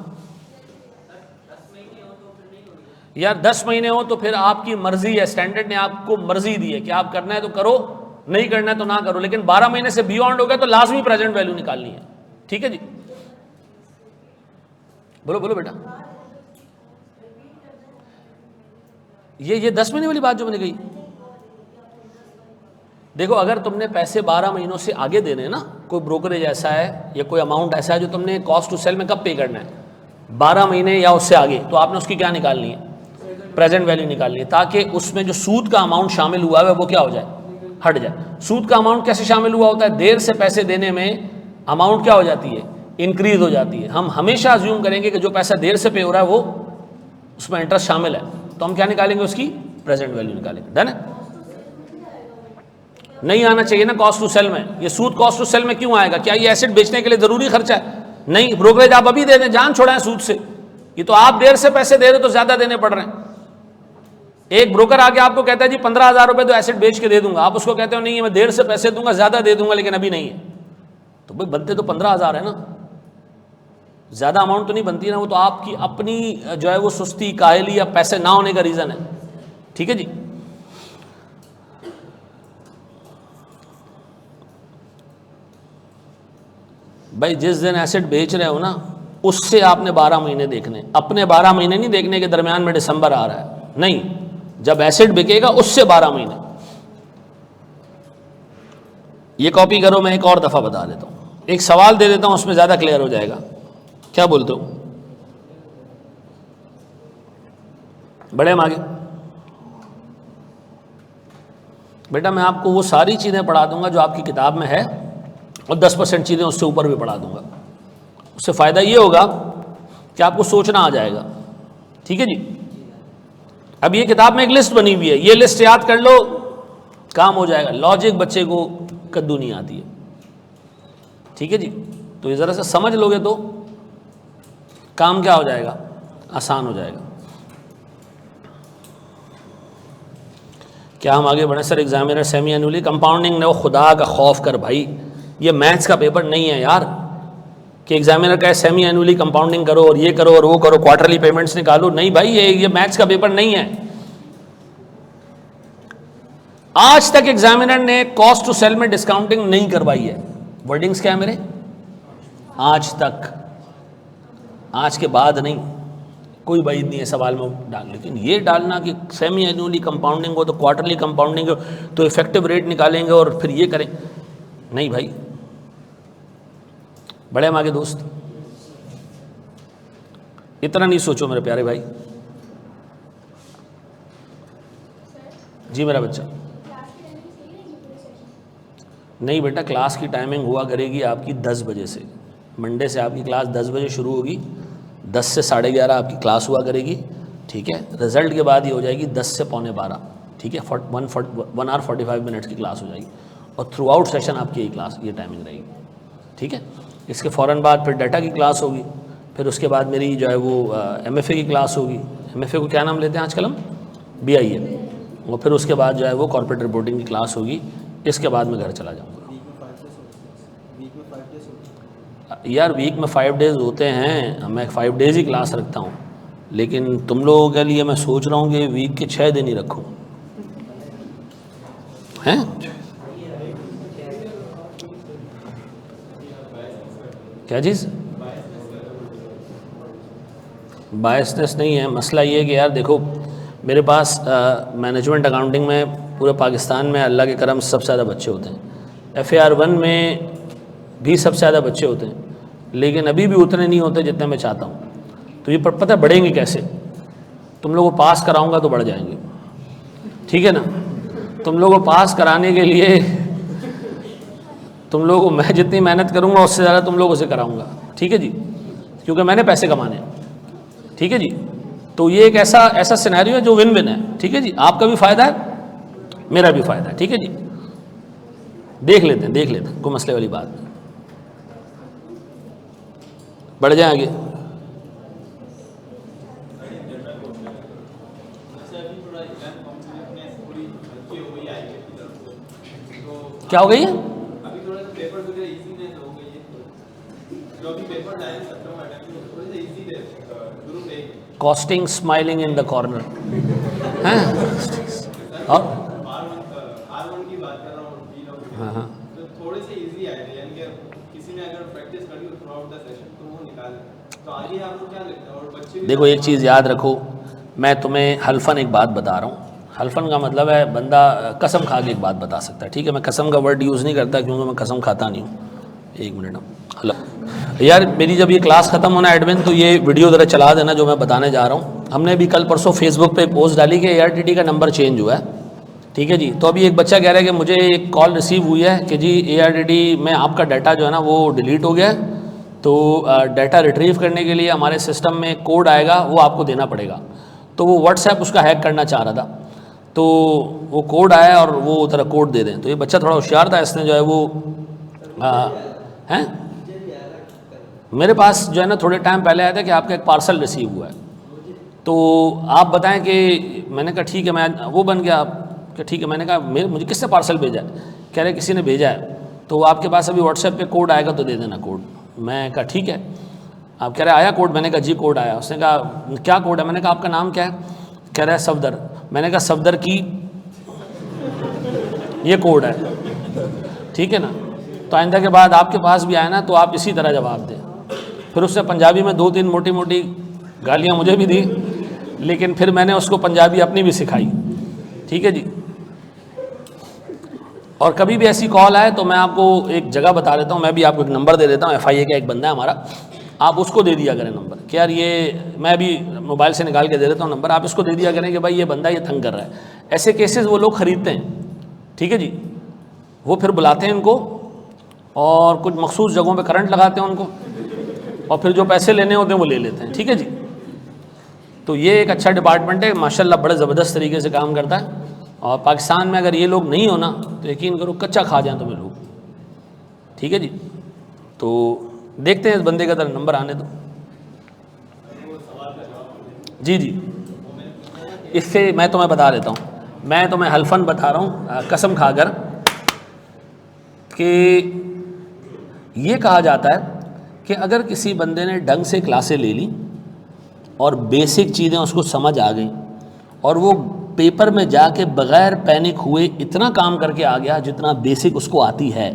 यार। 10 महीने हो तो फिर आपकी मर्जी है, स्टैंडर्ड ने आपको मर्जी दी है कि आप करना है तो करो, नहीं करना है तो ना करो। लेकिन 12 महीने से बियॉन्ड हो गया तो लाजमी प्रेजेंट वैल्यू निकालनी है। ठीक है जी, बोलो बोलो बेटा। ये 10 महीने वाली बात जो मैंने कही, देखो अगर तुमने पैसे 12 महीनों से आगे देने हैं ना, कोई ब्रोकरेज ऐसा है या कोई अमाउंट ऐसा है जो तुमने कॉस्ट टू सेल में कब पे करना है? 12 महीने या उससे आगे, तो आपने उसकी क्या निकालनी है? प्रेजेंट वैल्यू निकालनी है, ताकि उसमें जो सूद का अमाउंट शामिल हुआ है वो क्या हो जाए? हट जाए। सूद का अमाउंट कैसे शामिल हुआ होता है? देर से पैसे देने में अमाउंट क्या हो जाती है? इंक्रीज हो जाती है। हम हमेशा अज्यूम करेंगे कि जो पैसा देर से पे हो रहा है वो उसमें इंटरेस्ट शामिल है, तो हम क्या निकालेंगे? उसकी प्रेजेंट वैल्यू निकालेंगे। डन है? नहीं आना चाहिए ना कॉस्ट टू सेल में। ये सूद कॉस्ट टू सेल में क्यों आएगा? क्या ये एसेट बेचने के लिए जरूरी खर्चा है? नहीं। ब्रोकरेज आप अभी दे दें, जान छोड़ाएं सूद से। ये तो आप देर से पैसे दे रहे तो ज्यादा देने पड़ रहे हैं। एक ब्रोकर आके आपको कहता है जी 15,000 रुपए तो एसेट बेच के दे दूंगा, आप उसको कहते हो नहीं मैं देर से पैसे दूंगा, ज्यादा दे दूंगा, लेकिन अभी नहीं है। तो भाई बनते तो 15,000 है ना, ज्यादा अमाउंट तो नहीं बनती ना। वो तो आपकी अपनी जो है वो सुस्ती, काहली या पैसे ना होने का रीजन है। ठीक है जी। भाई जिस दिन एसेट बेच रहे हो ना उससे आपने 12 महीने देखने, अपने 12 महीने नहीं देखने के दरमियान में दिसंबर आ रहा है, नहीं, जब एसेट बिकेगा उससे 12 महीने। ये कॉपी करो, मैं एक और दफा बता देता हूं, एक सवाल दे देता हूं, उसमें ज्यादा क्लियर हो जाएगा। क्या बोलते हो? बढ़े हम आगे। बेटा मैं आपको वो सारी चीज़ें पढ़ा दूंगा जो आपकी किताब में है, और 10% चीज़ें उससे ऊपर भी पढ़ा दूंगा। उससे फ़ायदा ये होगा कि आपको सोचना आ जाएगा। ठीक है जी। अब ये किताब में एक लिस्ट बनी हुई है, ये लिस्ट याद कर लो, काम हो जाएगा। लॉजिक बच्चे को कद्दू नहीं आती है। ठीक है जी। तो ये ज़रा सा समझ लोगे तो काम क्या हो जाएगा, आसान हो जाएगा। क्या हम आगे बढ़े sir? Examiner semi annually compounding ने, खुदा का खौफ कर भाई, ये मैथ्स का पेपर नहीं है यार कि एग्जामिनर कहे सेमी एनुअली कंपाउंडिंग करो और ये करो और वो करो, क्वार्टरली पेमेंट्स निकालो। नहीं भाई, ये मैथ्स का पेपर नहीं है। आज तक एग्जामिनर ने कॉस्ट टू सेल में डिस्काउंटिंग नहीं करवाई है। वर्डिंग्स क्या है मेरे? आज तक, आज के बाद नहीं, कोई वईद नहीं है सवाल में डाल। लेकिन ये डालना कि सेमी एनुअली कंपाउंडिंग हो तो क्वार्टरली कंपाउंडिंग हो तो इफेक्टिव रेट निकालेंगे और फिर ये करें, नहीं भाई। बड़े हम आगे दोस्त, इतना नहीं सोचो मेरे प्यारे भाई। जी मेरा बच्चा, नहीं बेटा, क्लास की टाइमिंग हुआ करेगी आपकी 10 बजे से। मंडे से आपकी क्लास 10 बजे शुरू होगी, 10 से 11:30 आपकी क्लास हुआ करेगी। ठीक है, रिजल्ट के बाद ही हो जाएगी 10 से 11:15। ठीक है, 1 आवर 45 मिनट्स की क्लास हो जाएगी और थ्रू आउट सेशन आपकी यही क्लास, ये टाइमिंग रहेगी। ठीक है, इसके फ़ौरन बाद फिर डाटा की क्लास होगी, फिर उसके बाद मेरी जो है वो MFA की क्लास होगी। MFA को क्या नाम लेते हैं आजकल हम? BIA। और फिर उसके बाद जो है वो कॉर्पोरेट रिपोर्टिंग की क्लास होगी। इसके बाद मैं घर चला जाऊँगा। यार वीक में 5 डेज़ होते हैं, मैं 5 डेज़ ही क्लास रखता हूँ, लेकिन तुम लोगों के लिए मैं सोच रहा हूँ कि वीक के 6 दिन ही रखूँ। हैं? क्या चीज़? बायसनेस नहीं है, मसला ये है कि यार देखो, मेरे पास मैनेजमेंट अकाउंटिंग में पूरे पाकिस्तान में अल्लाह के करम सबसे ज़्यादा बच्चे होते हैं। FAR1 में भी सबसे ज़्यादा बच्चे होते हैं, लेकिन अभी भी उतने नहीं होते जितने मैं चाहता हूँ। तो ये पता है बढ़ेंगे कैसे? तुम लोगों को पास कराऊंगा तो बढ़ जाएंगे। ठीक है ना? तुम लोगों को पास कराने के लिए तुम लोगों को मैं जितनी मेहनत करूंगा उससे ज़्यादा तुम लोगों से कराऊंगा। ठीक है जी, क्योंकि मैंने पैसे कमाने हैं। ठीक है जी, तो ये एक ऐसा सिनेरियो है जो विन विन है। ठीक है जी, आपका भी फ़ायदा है, मेरा भी फ़ायदा है। ठीक है जी, देख लेते हैं, कोई मसले वाली बात नहीं। बढ़ जाए आगे। क्या हो गई है? Costing smiling in the corner हैं? और हाँ हाँ, थोड़े से इजी आए थे, यानी कि किसी ने अगर प्रैक्टिस करी थ्रू आउट द सेशन तो वो निकाले। तो आगे आपको क्या लगता है? और बच्चे देखो एक चीज़ याद रखो, मैं तुम्हें हल्फन एक बात बता रहा हूँ। हल्फन का मतलब है बंदा कसम खा के एक बात बता सकता है। ठीक है, मैं कसम का वर्ड यूज़ नहीं करता क्योंकि मैं कसम खाता नहीं हूँ। एक मिनट, हेलो यार, मेरी जब ये क्लास ख़त्म होना एडमिन, तो ये वीडियो ज़रा चला देना जो मैं बताने जा रहा हूँ। हमने अभी कल परसों फेसबुक पे पोस्ट डाली कि ARTT का नंबर चेंज हुआ है। ठीक है जी, तो अभी एक बच्चा कह रहा है कि मुझे एक कॉल रिसीव हुई है कि जी ARTT में आपका डाटा जो है ना वो डिलीट हो गया है, तो डाटा रिट्रीव करने के लिए हमारे सिस्टम में कोड आएगा, वो आपको देना पड़ेगा। तो वो व्हाट्सएप उसका हैक करना चाह रहा था, तो वो कोड आया और वो उधर कोड दे दें। तो ये बच्चा थोड़ा होशियार था, इसने जो है वो हैं मेरे पास जो है ना थोड़े टाइम पहले आया था कि आपका एक पार्सल रिसीव हुआ है, तो आप बताएं कि मैंने कहा ठीक है, मैं वो बन गया कि ठीक है। मैंने कहा मुझे किसने पार्सल भेजा है? कह रहे किसी ने भेजा है, तो आपके पास अभी व्हाट्सएप पे कोड आएगा तो दे देना कोड। मैं कहा ठीक है। आप कह रहे आया कोड? मैंने कहा जी कोड आया। उसने कहा क्या कोड है? मैंने कहा आपका नाम क्या है? कह रहा है सफदर। मैंने कहा सफदर की ये कोड है। ठीक है ना? तो आइंदा के बाद आपके पास भी आए ना तो आप इसी तरह जवाब दें। फिर उसने पंजाबी में 2-3 मोटी मोटी गालियाँ मुझे भी दी, लेकिन फिर मैंने उसको पंजाबी अपनी भी सिखाई। ठीक है जी। और कभी भी ऐसी कॉल आए तो मैं आपको एक जगह बता देता हूँ, मैं भी आपको एक नंबर दे देता हूँ। FIA का एक बंदा है हमारा, आप उसको दे दिया करें नंबर कि यार ये, मैं भी मोबाइल से निकाल के दे देता हूँ नंबर, आप इसको दे दिया करें कि भाई ये बंदा ये तंग कर रहा है। ऐसे केसेस वो लोग ख़रीदते हैं। ठीक है जी। वो फिर बुलाते हैं इनको और कुछ मखसूस जगहों पे करंट लगाते हैं उनको, और फिर जो पैसे लेने होते हैं वो ले लेते हैं। ठीक है जी। तो ये एक अच्छा डिपार्टमेंट है माशाल्लाह, बड़े ज़बरदस्त तरीके से काम करता है। और पाकिस्तान में अगर ये लोग नहीं होना तो यकीन करो कच्चा खा जाए तुम्हें लोग। ठीक है जी। तो देखते हैं इस बंदे का तरह नंबर आने दो। जी जी, इससे मैं तुम्हें बता देता हूँ, मैं तुम्हें हल्फन बता रहा हूँ कसम खाकर कि ये कहा जाता है कि अगर किसी बंदे ने ढंग से क्लासें ले ली और बेसिक चीज़ें उसको समझ आ गई और वो पेपर में जाके बग़ैर पैनिक हुए इतना काम करके आ गया जितना बेसिक उसको आती है,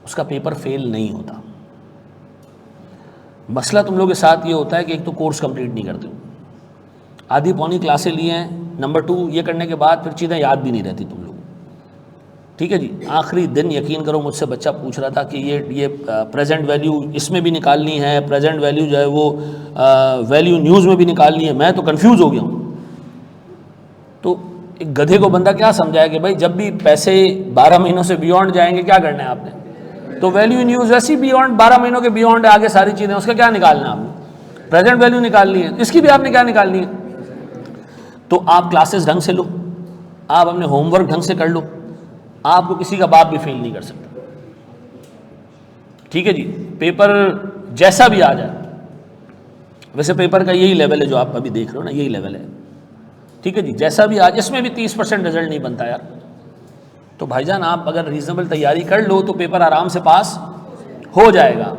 उसका पेपर फेल नहीं होता। मसला तुम लोग के साथ ये होता है कि एक तो कोर्स कंप्लीट नहीं करते हो, आधी पौनी क्लासें लिए हैं, नंबर 2 ये करने के बाद फिर चीज़ें याद भी नहीं रहती तुम लोग। ठीक है जी। आखिरी दिन यकीन करो मुझसे बच्चा पूछ रहा था कि ये प्रेजेंट वैल्यू इसमें भी निकालनी है, प्रेजेंट वैल्यू जो है वो वैल्यू न्यूज़ में भी निकालनी है, मैं तो कंफ्यूज हो गया हूँ। तो एक गधे को बंदा क्या समझाया कि भाई जब भी पैसे 12 महीनों से बियॉन्ड जाएंगे क्या करना है आपने, तो वैल्यू न्यूज़ वैसी बियॉन्ड 12 महीनों के बियॉन्ड आगे सारी चीज़ें, उसका क्या निकालना है आपने, प्रेजेंट वैल्यू निकालनी है, इसकी भी आपने क्या निकालनी है। तो आप क्लासेस ढंग से लो, आप अपने होमवर्क ढंग से कर लो, आपको किसी का बाप भी फेल नहीं कर सकता। ठीक है जी। पेपर जैसा भी आ जाए, वैसे पेपर का यही लेवल है जो आप अभी देख रहे हो ना, यही लेवल है। ठीक है जी। जैसा भी आज इसमें भी 30% रिजल्ट नहीं बनता यार, तो भाईजान आप अगर रीजनेबल तैयारी कर लो तो पेपर आराम से पास हो जाएगा।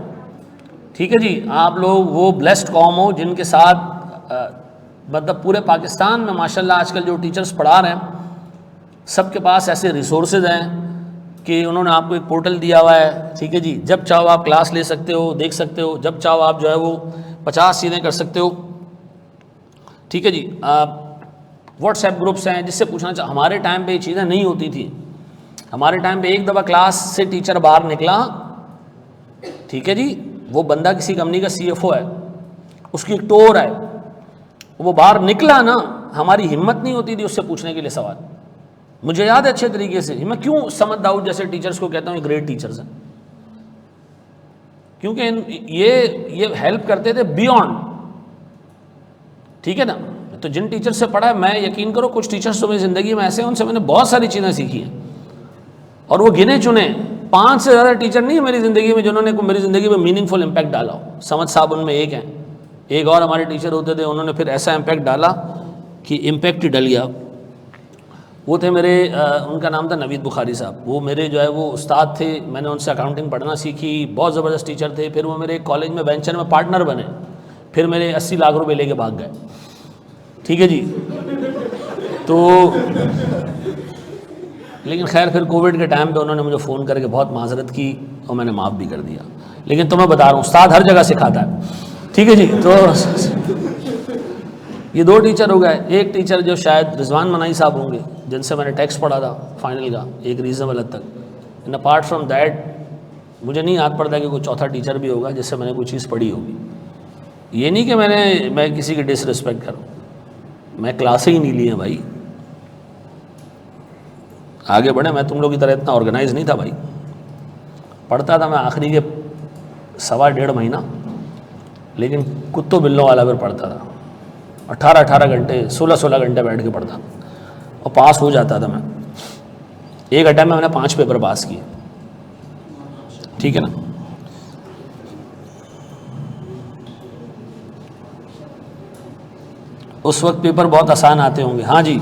ठीक है जी। आप लोग वो ब्लेस्ड कौम हो जिनके साथ मतलब पूरे पाकिस्तान में माशाल्लाह आजकल जो टीचर्स पढ़ा रहे हैं सबके पास ऐसे रिसोर्सेज हैं कि उन्होंने आपको एक पोर्टल दिया हुआ है। ठीक है जी। जब चाहो आप क्लास ले सकते हो, देख सकते हो, जब चाहो आप जो है वो 50 चीज़ें कर सकते हो। ठीक है जी। व्हाट्सएप ग्रुप्स हैं जिससे पूछना चाहो। हमारे टाइम पे ये चीज़ें नहीं होती थी। हमारे टाइम पे एक दफ़ा क्लास से टीचर बाहर निकला, ठीक है जी, वो बंदा किसी कंपनी का CFO है, उसकी एक टोर है, वो बाहर निकला ना, हमारी हिम्मत नहीं होती थी उससे पूछने के लिए सवाल। मुझे याद है अच्छे तरीके से, मैं क्यों समद दाऊद जैसे टीचर्स को कहता हूँ ग्रेट टीचर्स हैं, क्योंकि ये हेल्प करते थे बियॉन्ड। ठीक है ना। तो जिन टीचर से पढ़ा है, मैं यकीन करो कुछ टीचर्स तो मेरी ज़िंदगी में ऐसे हैं उनसे मैंने बहुत सारी चीज़ें सीखी हैं, और वो गिने चुने 5 से ज़्यादा टीचर नहीं है मेरी ज़िंदगी में जिन्होंने मेरी ज़िंदगी में मीनिंगफुल इम्पैक्ट डाला हो। समद साहब उनमें एक हैं, एक और हमारे टीचर होते थे, उन्होंने फिर ऐसा इम्पैक्ट डाला कि इम्पैक्ट ही डल गया। वो थे मेरे उनका नाम था नवीद बुखारी साहब। वो मेरे जो है वो उस्ताद थे, मैंने उनसे अकाउंटिंग पढ़ना सीखी, बहुत ज़बरदस्त टीचर थे। फिर वो मेरे कॉलेज में वेंचर में पार्टनर बने, फिर मेरे 80 लाख रुपए लेके भाग गए। ठीक है जी। तो लेकिन खैर फिर कोविड के टाइम पे उन्होंने मुझे फ़ोन करके बहुत माजरत की और मैंने माफ़ भी कर दिया। लेकिन तो मैं बता रहा हूँ उस्ताद हर जगह सिखाता है। ठीक है जी। तो ये 2 टीचर हो गए। एक टीचर जो शायद रिजवान मनाई साहब होंगे जिनसे मैंने टेक्स्ट पढ़ा था फाइनल का एक रीजनेबल हद तक। इन अपार्ट फ्रॉम दैट मुझे नहीं याद पड़ता कि कोई चौथा टीचर भी होगा जिससे मैंने कोई चीज़ पढ़ी होगी। ये नहीं कि मैं किसी की डिसरिस्पेक्ट करूँ, मैं क्लासें ही नहीं ली हैं भाई, आगे बढ़े। मैं तुम लोग की तरह इतना ऑर्गेनाइज नहीं था भाई। पढ़ता था मैं आखिरी के 1.5 महीना, लेकिन कुत्तों बिल्लों वाला फिर पढ़ता था। 18 घंटे 16 घंटे बैठ के पढ़ता और पास हो जाता था मैं। एक अटैम्प में मैंने 5 पेपर पास किए। ठीक है ना। उस वक्त पेपर बहुत आसान आते होंगे। हाँ जी,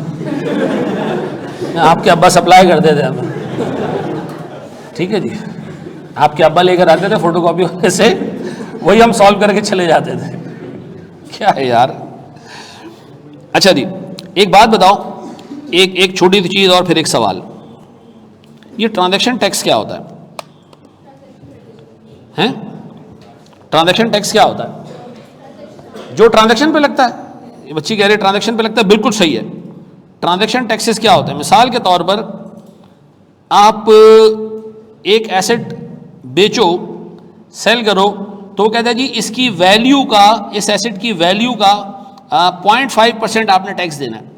आपके अब्बा सप्लाई करते थे हमें। ठीक है जी। आपके अब्बा लेकर आते थे फोटोकॉपी से, वही हम सॉल्व करके चले जाते थे। क्या है यार। अच्छा जी, एक बात बताओ, एक छोटी सी चीज़ और फिर एक सवाल। ये ट्रांजैक्शन टैक्स क्या होता है? हैं? ट्रांजैक्शन टैक्स क्या होता है? जो ट्रांजैक्शन पे लगता है। ये बच्ची कह रही है ट्रांजैक्शन पे लगता है, बिल्कुल सही है। ट्रांजैक्शन टैक्सेस क्या होता है? मिसाल के तौर पर आप एक एसेट बेचो, सेल करो, तो कहता है जी इसकी वैल्यू का, इस एसेट की वैल्यू का 0.5% आपने टैक्स देना है।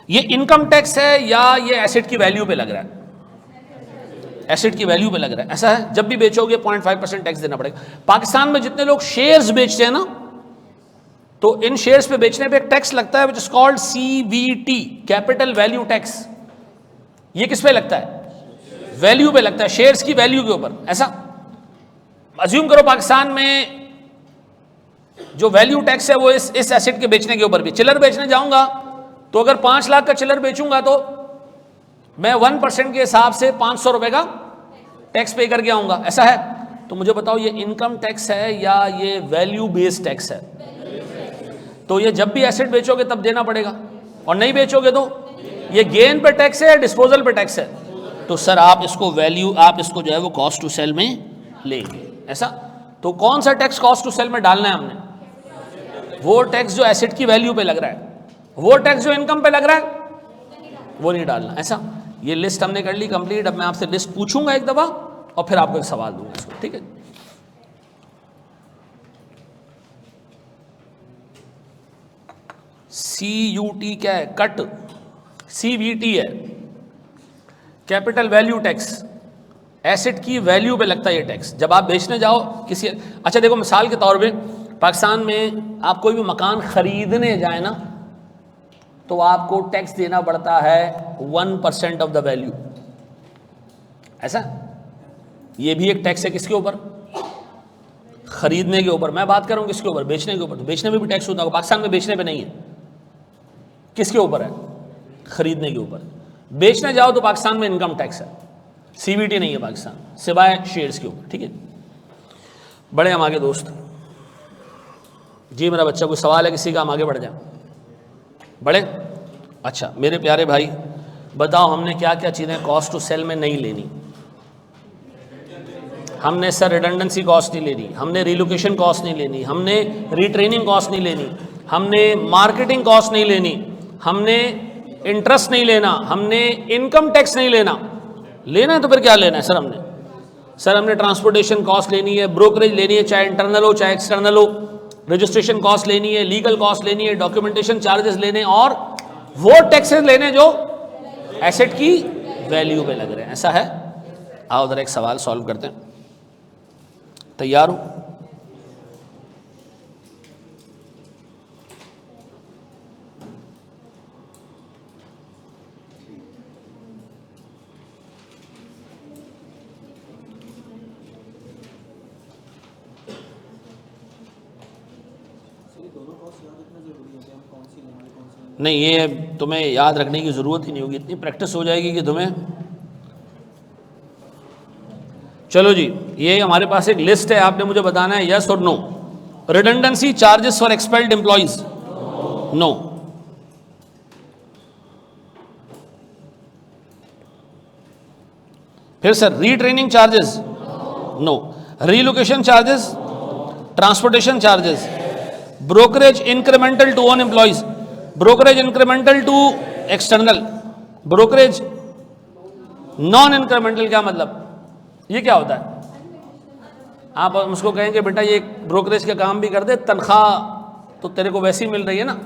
ये इनकम टैक्स है या ये एसेट की वैल्यू पे लग रहा है? एसेट की वैल्यू पे लग रहा है, ऐसा है। जब भी बेचोगे 0.5% टैक्स देना पड़ेगा। पाकिस्तान में जितने लोग शेयर्स बेचते हैं ना, तो इन शेयर्स पे बेचने पे एक टैक्स लगता है which is called CVT, capital value tax. ये किस पे लगता है? वैल्यू पे लगता है, शेयर्स की वैल्यू के ऊपर। ऐसा अज्यूम करो पाकिस्तान में जो वैल्यू टैक्स है वो इस एसेट के बेचने के ऊपर भी। चिल्लर बेचने जाऊंगा तो अगर 5 लाख का चिल्लर बेचूंगा तो मैं 1% के हिसाब से 500 रुपए का टैक्स पे करके आऊंगा, ऐसा है। तो मुझे बताओ ये इनकम टैक्स है या ये वैल्यू बेस्ड टैक्स है? तो ये जब भी एसेट बेचोगे तब देना पड़ेगा, और नहीं बेचोगे तो ये गेन पे टैक्स है, डिस्पोजल पे टैक्स है। तो सर आप इसको वैल्यू, आप इसको जो है वो कॉस्ट टू सेल में लेंगे, ऐसा। तो कौन सा टैक्स कॉस्ट टू सेल में डालना है हमने? वो टैक्स जो एसेट की वैल्यू पे लग रहा है। वो टैक्स जो इनकम पे लग रहा है वो नहीं डालना, ऐसा। ये लिस्ट हमने कर ली कंप्लीट। अब मैं आपसे लिस्ट पूछूंगा एक दफा और फिर आपको एक सवाल दूंगा इसको, ठीक है। CUT क्या है? कट। CVT है कैपिटल वैल्यू टैक्स। एसेट की वैल्यू पे लगता है ये टैक्स। जब आप बेचने जाओ किसी, अच्छा देखो मिसाल के तौर पे पाकिस्तान में आप कोई भी मकान खरीदने जाए ना तो आपको टैक्स देना पड़ता है 1% ऑफ द वैल्यू, ऐसा। ये भी एक टैक्स है किसके ऊपर? खरीदने के ऊपर। मैं बात कर रहा हूं किसके ऊपर? बेचने के ऊपर। तो बेचने में भी टैक्स होता है, पाकिस्तान में बेचने पे नहीं है। किसके ऊपर है? खरीदने के ऊपर। बेचने जाओ तो पाकिस्तान में इनकम टैक्स है, CVT नहीं है पाकिस्तान, सिवाय शेयर्स के ऊपर, ठीक है। बड़े हम आगे दोस्त जी, मेरा बच्चा कोई सवाल है किसी का? हम आगे बढ़ जाए। बड़े अच्छा मेरे प्यारे भाई बताओ, हमने क्या क्या चीज़ें कॉस्ट टू सेल में नहीं लेनी? हमने सर रिडंडेंसी कॉस्ट नहीं लेनी, हमने रिलोकेशन कॉस्ट नहीं लेनी, हमने रीट्रेनिंग कॉस्ट नहीं लेनी, हमने मार्केटिंग कॉस्ट नहीं लेनी, हमने इंटरेस्ट नहीं लेना, हमने इनकम टैक्स नहीं लेना। लेना है तो फिर क्या लेना है सर? हमने ट्रांसपोर्टेशन कॉस्ट लेनी है, ब्रोकरेज लेनी है, चाहे इंटरनल हो चाहे एक्सटर्नल हो, रजिस्ट्रेशन कॉस्ट लेनी है, लीगल कॉस्ट लेनी है, डॉक्यूमेंटेशन चार्जेस लेने, और वो टैक्सेस लेने जो एसेट की वैल्यू पे लग रहे हैं, ऐसा है। आओ उधर एक सवाल सॉल्व करते हैं। तैयार हो? नहीं, ये तुम्हें याद रखने की ज़रूरत ही नहीं होगी, इतनी प्रैक्टिस हो जाएगी कि तुम्हें। चलो जी, ये हमारे पास एक लिस्ट है, आपने मुझे बताना है यस और no. Redundancy charges for expelled employees, no. फिर sir retraining charges, no. Relocation charges, transportation charges, brokerage incremental to own employees, brokerage incremental to external, brokerage non incremental. क्या मतलब? ये क्या होता है? आप उसको कहेंगे बेटा ये ब्रोकरेज का काम भी कर दे, तनख्वाह तो तेरे को वैसे ही मिल रही है ना।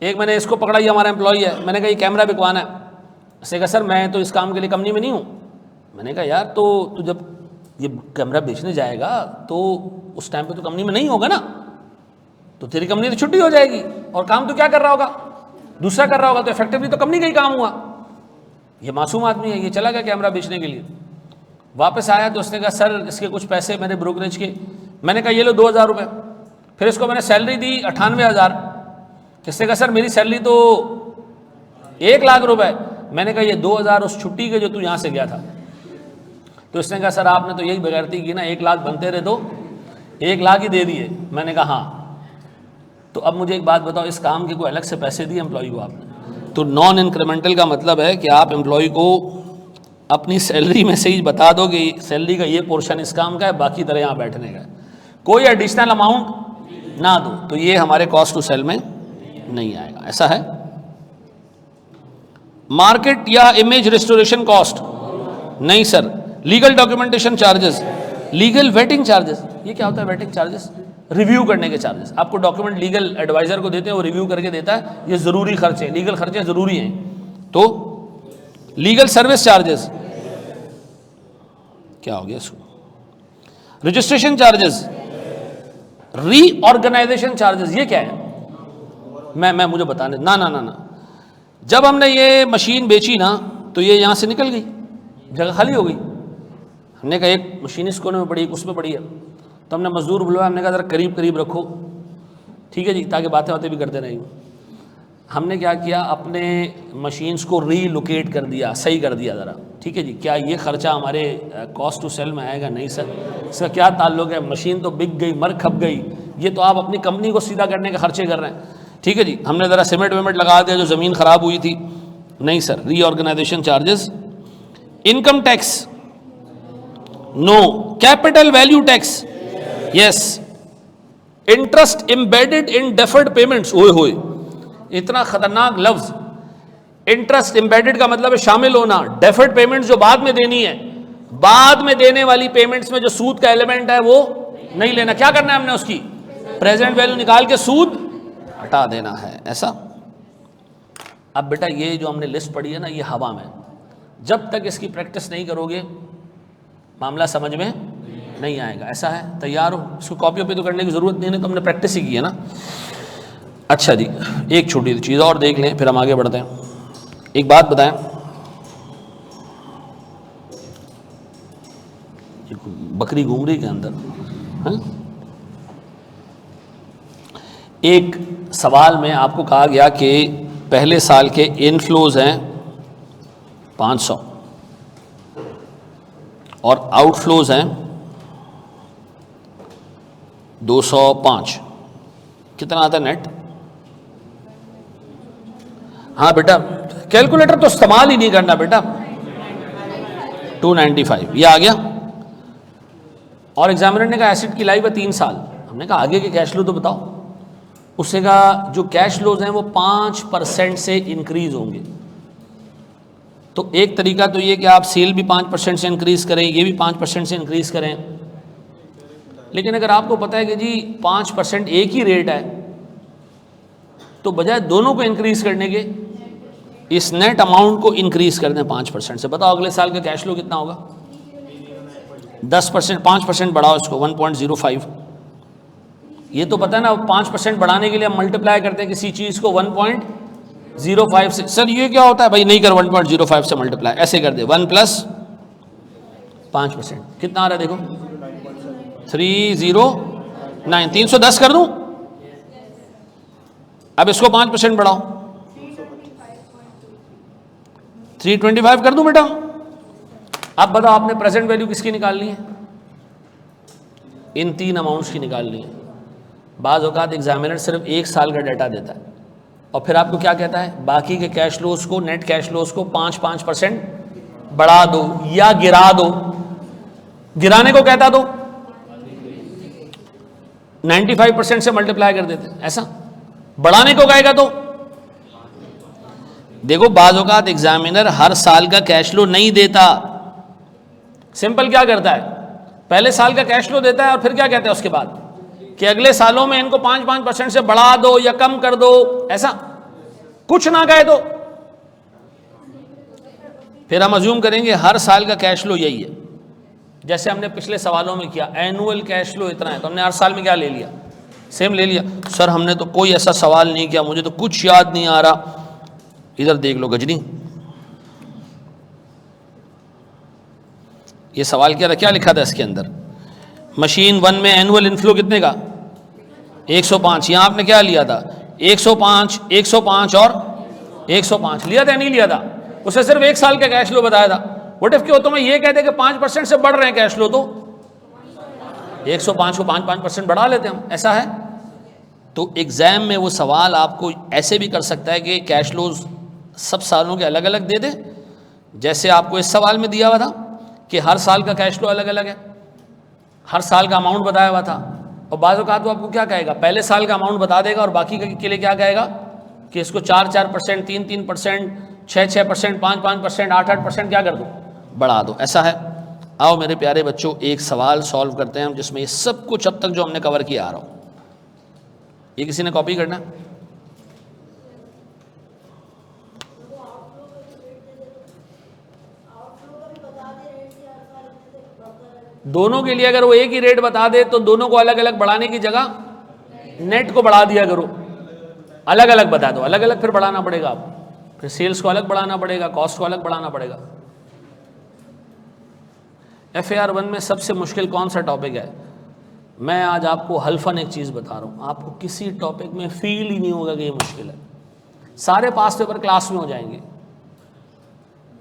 एक मैंने इसको पकड़ा, ये हमारा एम्प्लॉई है, मैंने कहा ये कैमरा बिकवाना है। उसने कहा सर मैं तो इस काम के लिए कंपनी में नहीं हूँ। मैंने कहा यार तो तू जब ये कैमरा बेचने जाएगा तो उस टाइम पे तो कंपनी में नहीं होगा ना, तो तेरी कंपनी तो छुट्टी हो जाएगी, और काम तो क्या कर रहा होगा? दूसरा कर रहा होगा, तो इफेक्टिवली तो कंपनी का ही काम हुआ। ये मासूम आदमी है, ये चला गया कैमरा बेचने के लिए। वापस आया तो उसने कहा सर इसके कुछ पैसे मेरे ब्रोकरेज के। मैंने कहा ये लो 2000 रुपये। फिर इसको मैंने सैलरी दी 98,000। इसने कहा सर मेरी सैलरी तो 1 लाख रुपए। मैंने कहा ये 2000 उस छुट्टी के जो तू यहाँ से गया था। तो इसने कहा सर आपने तो यही बेगैरती की ना, 1 लाख बनते रहे तो 1 लाख ही दे दिए। मैंने कहा हाँ। तो अब मुझे एक बात बताओ, इस काम के कोई अलग से पैसे दिए एम्प्लॉय को आपने? तो नॉन इंक्रीमेंटल का मतलब है कि आप एम्प्लॉय को अपनी सैलरी में से ही बता दो कि सैलरी का ये पोर्शन इस काम का है, बाकी तरह यहाँ बैठने का, कोई एडिशनल अमाउंट ना दो, तो ये हमारे कॉस्ट टू सेल में नहीं आएगा, ऐसा है। मार्केट या इमेज रिस्टोरेशन कॉस्ट, नहीं sir. Legal documentation charges, legal waiting charges, ये क्या होता है वेटिंग चार्जेस? रिव्यू करने के चार्जेस, आपको डॉक्यूमेंट लीगल एडवाइज़र को देते हैं, वो रिव्यू करके देता है, ये ज़रूरी खर्चे, लीगल खर्चे ज़रूरी हैं। तो लीगल सर्विस चार्जेस, क्या हो गया इसको, रजिस्ट्रेशन चार्जेस, रीऑर्गेनाइजेशन चार्जेस, ये क्या है? मैं मुझे बताने ना ना ना ना जब हमने ये मशीन बेची ना तो ये यहाँ से निकल गई, जगह खाली हो गई। हमने कहा एक मशीन इस कोने में पड़ी, एक उसमें पड़ी है, तो हमने मजदूर बुलवाया, हमने कहा ज़रा करीब करीब रखो, ठीक है जी, ताकि बातें बातें भी करते रहेंगे। हमने क्या किया, अपने मशीन्स को रीलोकेट कर दिया, सही कर दिया ज़रा, ठीक है जी। क्या ये खर्चा हमारे कॉस्ट टू सेल में आएगा? नहीं सर, इसका क्या ताल्लुक है, मशीन तो बिक गई, मर खप गई, ये तो आप अपनी कंपनी को सीधा करने के खर्चे कर रहे हैं, ठीक है जी। हमने ज़रा सीमेंट वेमेंट लगा दिया जो ज़मीन ख़राब हुई थी, नहीं sir, reorganisation charges. Income tax, no. Capital value tax, yes. Interest embedded in deferred payments, ओए होए, इतना खतरनाक लफ्ज इंटरेस्ट एम्बेडेड का मतलब है शामिल होना। डेफर्ड पेमेंट्स जो बाद में देनी है, बाद में देने वाली पेमेंट्स में जो सूद का एलिमेंट है वो नहीं लेना। क्या करना है हमने, उसकी प्रेजेंट वैल्यू निकाल के सूद हटा देना है, ऐसा। अब बेटा ये जो हमने लिस्ट पढ़ी है ना, ये हवा में, जब तक इसकी प्रैक्टिस नहीं करोगे मामला समझ में नहीं आएगा, ऐसा है। तैयार हो? इसको कॉपी पे तो करने की ज़रूरत नहीं है, तो हमने प्रैक्टिस ही की है ना। अच्छा जी, एक छोटी सी चीज़ और देख लें, फिर हम आगे बढ़ते हैं। एक बात बताएं, बकरी घूम रही के अंदर है? एक सवाल में आपको कहा गया कि पहले साल के इनफ्लोज हैं 500 और आउटफ्लोज हैं 205, कितना आता है नेट? हाँ बेटा, कैलकुलेटर तो इस्तेमाल ही नहीं करना बेटा, 295 ये आ गया। और एग्जामिनर ने कहा एसेट की लाइफ है 3 साल। हमने कहा आगे के कैश फ्लो तो बताओ। उससे कहा जो कैश फ्लोज हैं वो 5% से इंक्रीज होंगे। तो एक तरीका तो ये कि आप सेल भी 5% से इंक्रीज करें, ये भी 5% से इंक्रीज करें। लेकिन अगर आपको पता है कि जी 5% एक ही रेट है, तो बजाय दोनों को इंक्रीज करने के इस नेट अमाउंट को इंक्रीज कर दें 5% से। बताओ अगले साल का कैश फ्लो कितना होगा? 10%, 5% बढ़ाओ इसको 1.05। ये तो पता है ना, 5% बढ़ाने के लिए हम मल्टीप्लाई करते हैं किसी चीज़ को 1.05 से। सर ये क्या होता है भाई? नहीं कर 1.05 से मल्टीप्लाई, ऐसे कर दे 1 + 5%, कितना आ रहा है देखो, 309, 310 कर दूं। अब इसको 5% बढ़ाओ, 325 कर दूं बेटा। अब बताओ आपने प्रेजेंट वैल्यू किसकी निकालनी है? इन 3 अमाउंट्स की निकालनी है। बाज़ औक़ात एग्जामिनर सिर्फ 1 साल का डाटा देता है और फिर आपको क्या कहता है, बाकी के कैश फ्लोज को, नेट कैश फ्लोज को 5% बढ़ा दो या गिरा दो। गिराने को कहता तो 95% से मल्टीप्लाई कर देते, ऐसा। बढ़ाने को कहेगा तो देखो, बाज़ औक़ात एग्जामिनर हर साल का कैश फ्लो नहीं देता। सिंपल क्या करता है, पहले साल का कैश फ्लो देता है और फिर क्या कहता है उसके बाद कि अगले सालों में इनको 5% से बढ़ा दो या कम कर दो, ऐसा। कुछ ना कहे तो फिर हम अज्यूम करेंगे हर साल का कैश फ्लो यही है। जैसे हमने पिछले सवालों में किया, एनुअल कैश फ्लो इतना है, तो हमने हर साल में क्या ले लिया? सेम ले लिया। सर हमने तो कोई ऐसा सवाल नहीं किया, मुझे तो कुछ याद नहीं आ रहा। इधर देख लो गजनी, ये सवाल क्या था, क्या लिखा था इसके अंदर? मशीन 1 में एनुअल इनफ्लो कितने का? 105। यहाँ आपने क्या लिया था? 105, 105 और 105 लिया था, नहीं लिया था? उसे सिर्फ 1 साल का कैश फ्लो बताया था। व्हाट इफ क्यों तो मैं ये कहते कि 5% से बढ़ रहे हैं कैश फ्लो, तो 105 को 5% बढ़ा लेते हम, ऐसा है। तो एग्जाम में वो सवाल आपको ऐसे भी कर सकता है कि कैश फ्लोज सब सालों के अलग अलग दे दे, जैसे आपको इस सवाल में दिया हुआ था कि हर साल का कैश फ्लो अलग अलग है, हर साल का अमाउंट बताया हुआ था। और बाज़ औक़ात वो आपको क्या कहेगा, पहले साल का अमाउंट बता देगा और बाकी के लिए क्या कहेगा कि इसको 4% 3% 6% 5% 8% क्या कर दो, बढ़ा दो, ऐसा है। आओ मेरे प्यारे बच्चों, एक सवाल सॉल्व करते हैं हम जिसमें ये सब कुछ अब तक जो हमने कवर किया आ रहा हूँ। ये किसी ने कॉपी करना? दोनों के लिए अगर वो एक ही रेट बता दे तो दोनों को अलग अलग बढ़ाने की जगह नेट को बढ़ा दिया करो, अलग अलग बता दो, अलग अलग फिर बढ़ाना पड़ेगा आपको, फिर सेल्स को अलग बढ़ाना पड़ेगा, कॉस्ट को अलग बढ़ाना पड़ेगा। FAR 1 में सबसे मुश्किल कौन सा टॉपिक है? मैं आज आपको हल्फन एक चीज़ बता रहा हूँ, आपको किसी टॉपिक में फील ही नहीं होगा कि ये मुश्किल है। सारे पास पेपर क्लास में हो जाएंगे,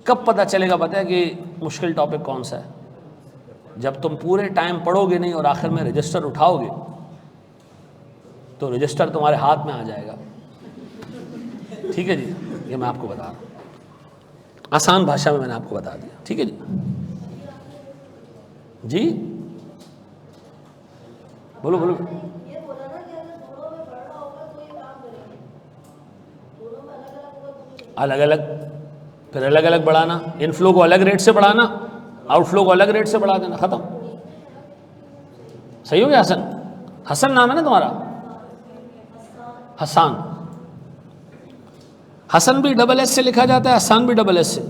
कब पता चलेगा पता है कि मुश्किल टॉपिक कौन सा है? जब तुम पूरे टाइम पढ़ोगे नहीं और आखिर में रजिस्टर उठाओगे तो रजिस्टर तुम्हारे हाथ में आ जाएगा। ठीक है जी, ये मैं आपको बता रहा हूँ, आसान भाषा में मैंने आपको बता दिया। ठीक है जी, जी बोलो बोलो। अलग अलग, फिर अलग अलग बढ़ाना, इनफ्लो को अलग रेट से बढ़ाना, आउटफ्लो को अलग रेट से बढ़ा देना, खत्म। सही हो गया? हसन, हसन नाम है ना तुम्हारा? हसान, हसन भी डबल एस से लिखा जाता है, हसान भी डबल एस से?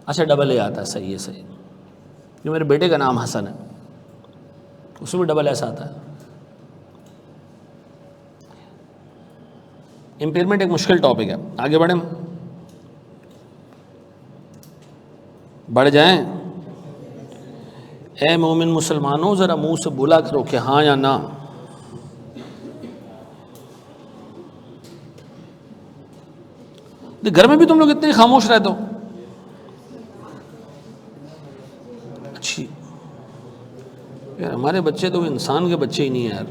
अच्छा डबल ए आता है, सही है सही। जो मेरे बेटे का नाम हसन है उसमें डबल एस आता है। इम्पेयरमेंट एक मुश्किल टॉपिक है, आगे बढ़ें, बढ़ जाएं। ए मोमिन मुसलमानों ज़रा मुंह से बोला करो कि हाँ या ना। घर में भी तुम लोग इतने खामोश रहते हो। अच्छी यार, हमारे बच्चे तो इंसान के बच्चे ही नहीं है यार।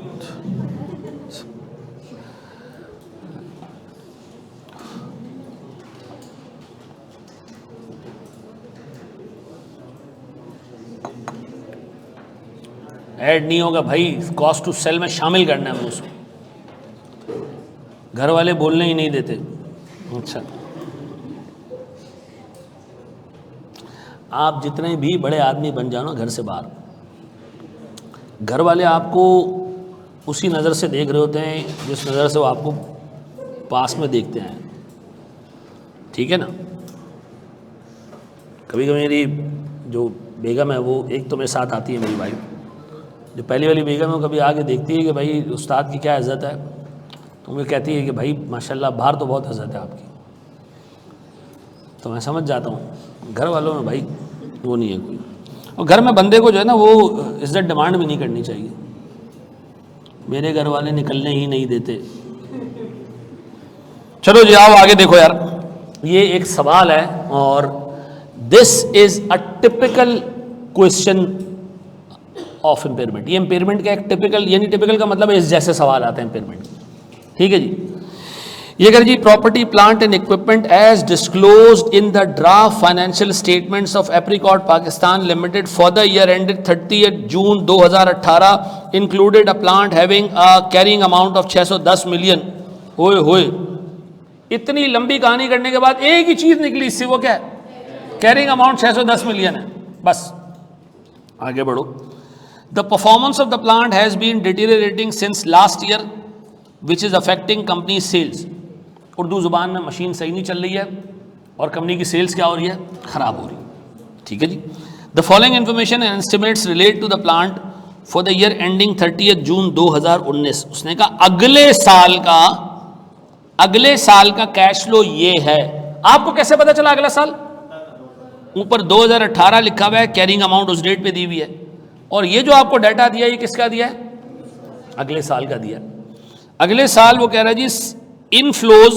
ऐड नहीं होगा भाई, कॉस्ट टू सेल में शामिल करना है उसको, घर वाले बोलने ही नहीं देते। अच्छा, आप जितने भी बड़े आदमी बन जाओ ना घर से बाहर, घर वाले आपको उसी नज़र से देख रहे होते हैं जिस नज़र से वो आपको पास में देखते हैं। ठीक है ना? कभी कभी मेरी जो बेगम है वो एक तो मेरे साथ आती है, मेरी वाइफ, जो पहली वाली बेगम है वो कभी आके देखती है कि भाई उस्ताद की क्या इज़्ज़त है, तो मुझे कहती है कि भाई माशाल्लाह बाहर तो बहुत इज़्ज़त है आपकी। तो मैं समझ जाता हूँ घर वालों में भाई वो नहीं है कोई, और घर में बंदे को जो है ना वो इज़्ज़त डिमांड भी नहीं करनी चाहिए। मेरे घर वाले निकलने ही नहीं देते। चलो जी आओ आगे देखो यार, ये एक सवाल है और this is a typical question of impairment. ये इम्पेयरमेंट का एक टिपिकल, यानी टिपिकल का मतलब इस जैसे सवाल आते हैं इम्पेयरमेंट। ठीक है जी, ये कर जी, property plant and equipment as disclosed in the draft financial statements of apricot Pakistan limited for the year ended 30 June 2018 included a plant having a carrying amount of 610 million. होए होए, इतनी लंबी कहानी करने के बाद एक ही चीज निकली इससे, वो क्या है? कैरिंग अमाउंट 610 मिलियन है, बस। आगे बढ़ो। The performance of the plant has been deteriorating since last year which is affecting company sales. Urdu ज़ुबान में मशीन सही नहीं चल रही है और कंपनी की सेल्स क्या हो रही है? ख़राब हो रही है। ठीक है जी। The following information and estimates relate to the plant for the year ending 30 June 2019। उसने कहा अगले साल का कैश फ्लो ये है। आपको कैसे पता चला अगला साल? ऊपर 2018 लिखा हुआ है, कैरिंग अमाउंट उस डेट पे दी हुई है, और ये जो आपको डाटा दिया ये किसका दिया है? अगले साल का दिया। अगले साल वो कह रहा है जी inflows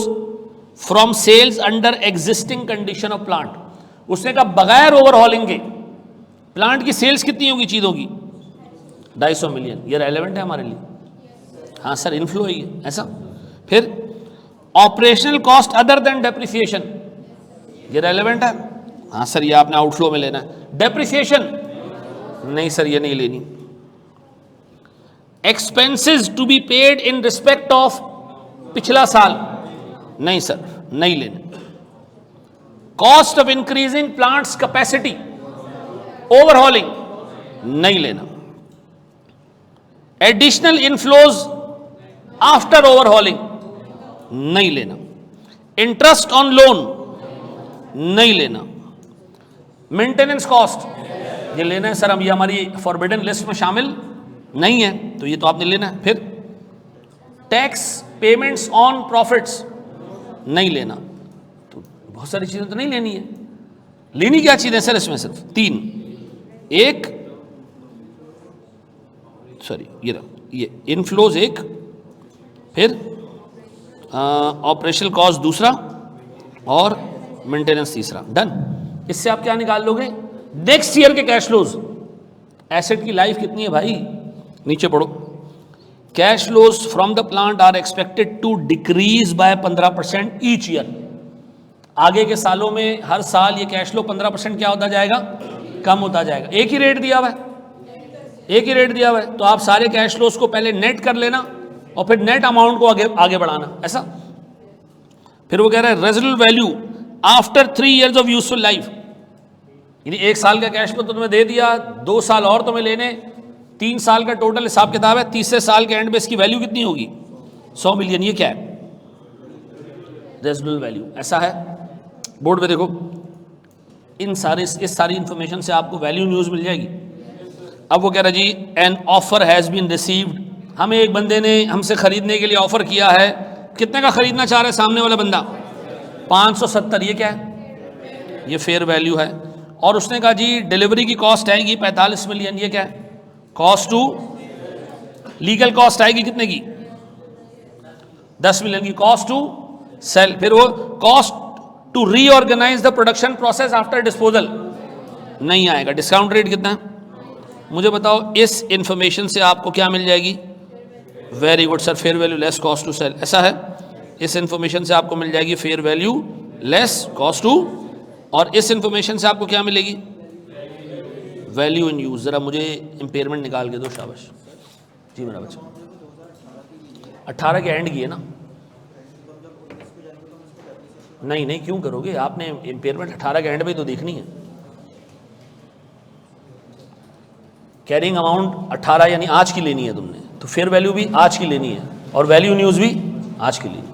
from sales under existing condition of plant. उसने कहा बगैर ओवरहॉलिंग के प्लांट की सेल्स कितनी होगी? चीज होगी 250 मिलियन। ये रेलेवेंट है हमारे लिए? हाँ सर, इनफ्लो है ये, ऐसा। फिर operational cost other than depreciation, ये रेलेवेंट है? हाँ सर, ये आपने आउटफ्लो में लेना है। डेप्रिसिएशन नहीं सर, ये नहीं लेनी। Expenses to be paid in respect of पिछला साल, नहीं सर, नहीं लेने। Cost of increasing plants capacity, overhauling, नहीं लेना। एडिशनल इनफ्लोज आफ्टर ओवरहॉलिंग नहीं लेना, इंटरेस्ट ऑन लोन नहीं लेना, मेंटेनेंस कॉस्ट ये लेना है सर, हम ये हमारी फॉरबिडन लिस्ट में शामिल नहीं है, तो ये तो आपने लेना है। फिर टैक्स पेमेंट्स ऑन प्रॉफिट्स नहीं लेना, तो बहुत सारी चीजें तो नहीं लेनी है। लेनी क्या चीजें सर इसमें? सिर्फ 3, एक सॉरी ये इनफ्लोज एक, फिर ऑपरेशनल कॉस्ट दूसरा और मेंटेनेंस तीसरा। डन। इससे आप क्या निकाल लोगे? नेक्स्ट ईयर के कैश फ्लोज। एसेट की लाइफ कितनी है भाई? नीचे पढ़ो, cash flows from the plant are expected to decrease by 15% each year. आगे के सालों में हर साल ये कैश फ्लो 15% क्या होता जाएगा? कम होता जाएगा। एक ही रेट दिया हुआ है, एक ही रेट दिया हुआ है, तो आप सारे कैश फ्लोज को पहले नेट कर लेना और फिर नेट अमाउंट को आगे बढ़ाना, ऐसा। फिर वो कह रहा है residual value after 3 years of useful life, यानी 1 साल का कैश फ्लो तो तुम्हें दे दिया, 2 साल और तुम्हें लेने, 3 साल का टोटल हिसाब किताब है, तीसरे साल के एंड में इसकी वैल्यू कितनी होगी? 100 मिलियन। ये क्या है? Residual value. ऐसा है, बोर्ड पे देखो, इस सारी इंफॉर्मेशन से आपको वैल्यू न्यूज मिल जाएगी। अब वो कह रहा जी an offer has been received, हमें एक बंदे ने हमसे खरीदने के लिए ऑफर किया है। कितने का खरीदना चाह रहा है सामने वाला बंदा? 570। ये क्या है? ये फेयर वैल्यू है। और उसने कहा जी डिलीवरी की कॉस्ट आएगी 45 मिलियन। ये क्या है? कॉस्ट टू लीगल कॉस्ट आएगी कितने की? 10 मिलियन की। कॉस्ट टू सेल, फिर वो cost to reorganise the production process after disposal नहीं आएगा। डिस्काउंट रेट कितना है मुझे बताओ? इस इंफॉर्मेशन से आपको क्या मिल जाएगी? Very good sir, fair value less cost to sell. ऐसा है, इस इंफॉर्मेशन से आपको मिल जाएगी fair value less cost to, और इस इंफॉर्मेशन से आपको क्या मिलेगी? Value in use. जरा मुझे इंपेयरमेंट निकाल के दो, शाबाश जी मेरा बच्चा। 18 के एंड की है ना? नहीं नहीं, क्यों करोगे? आपने इंपेयरमेंट 18 के एंड में तो देखनी है। कैरिंग अमाउंट 18 यानी आज की लेनी है तुमने, तो फेयर वैल्यू भी आज की लेनी है और वैल्यू न्यूज भी आज की लेनी है।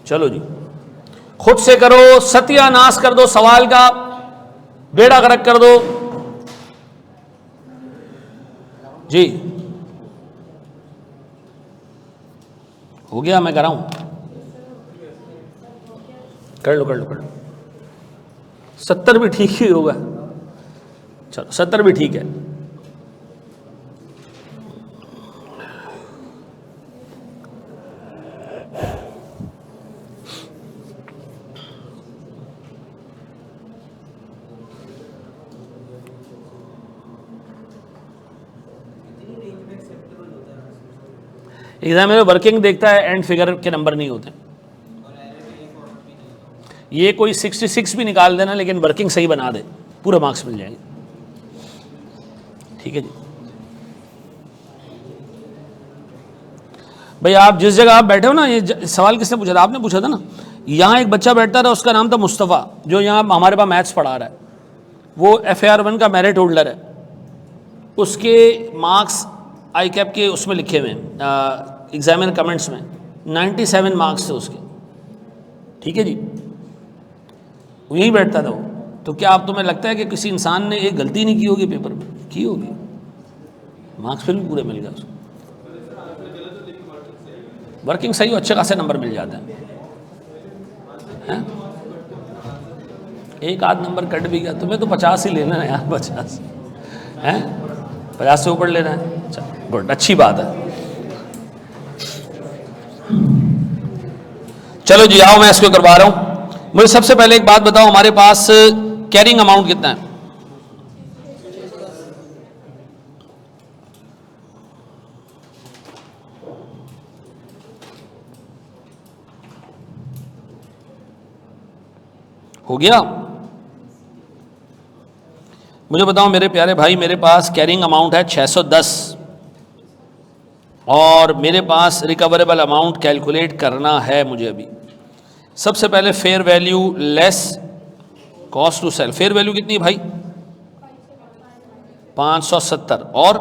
चलो जी, खुद से करो, सत्यानाश कर दो सवाल का, बेड़ा गर्क कर दो जी। हो गया? मैं कराऊं? कर लो कर लो कर लो। 70 भी ठीक ही होगा। चलो 70 भी ठीक है। एग्जामिनर वर्किंग देखता है, एंड फिगर के नंबर नहीं होते। ये कोई 66 भी निकाल देना, लेकिन वर्किंग सही बना दे, पूरे मार्क्स मिल जाएंगे। ठीक है जी भाई, आप जिस जगह आप बैठे हो ना, ये सवाल किसने पूछा था? आपने पूछा था ना। यहाँ एक बच्चा बैठता था, उसका नाम था मुस्तफ़ा, जो यहाँ हमारे पास मैथ्स पढ़ा रहा है। वो FAR1 का मेरिट होल्डर है। उसके मार्क्स आई कैप के उसमें लिखे हुए हैं, एग्जामिनर कमेंट्स में 97 मार्क्स थे उसके। ठीक है जी, यहीं बैठता था वो। तो क्या आप तुम्हें लगता है कि किसी इंसान ने एक गलती नहीं की होगी पेपर में? की होगी, मार्क्स फिर भी पूरे मिल गए उसको। वर्किंग सही हो, अच्छे खासे नंबर मिल जाते हैं। एक आध नंबर कट भी गया, तुम्हें तो 50 ही लेना है यार, 50 हैं, 50 से ऊपर लेना है। अच्छा गुड, अच्छी बात है। चलो जी आओ, मैं इसको करवा रहा हूं। मुझे सबसे पहले एक बात बताओ, हमारे पास कैरिंग अमाउंट कितना है? हो गया? मुझे बताओ मेरे प्यारे भाई, मेरे पास कैरिंग अमाउंट है 610 और मेरे पास रिकवरेबल अमाउंट कैलकुलेट करना है मुझे अभी। सबसे पहले fair value less cost to sell. Fair value कितनी है भाई? 570। और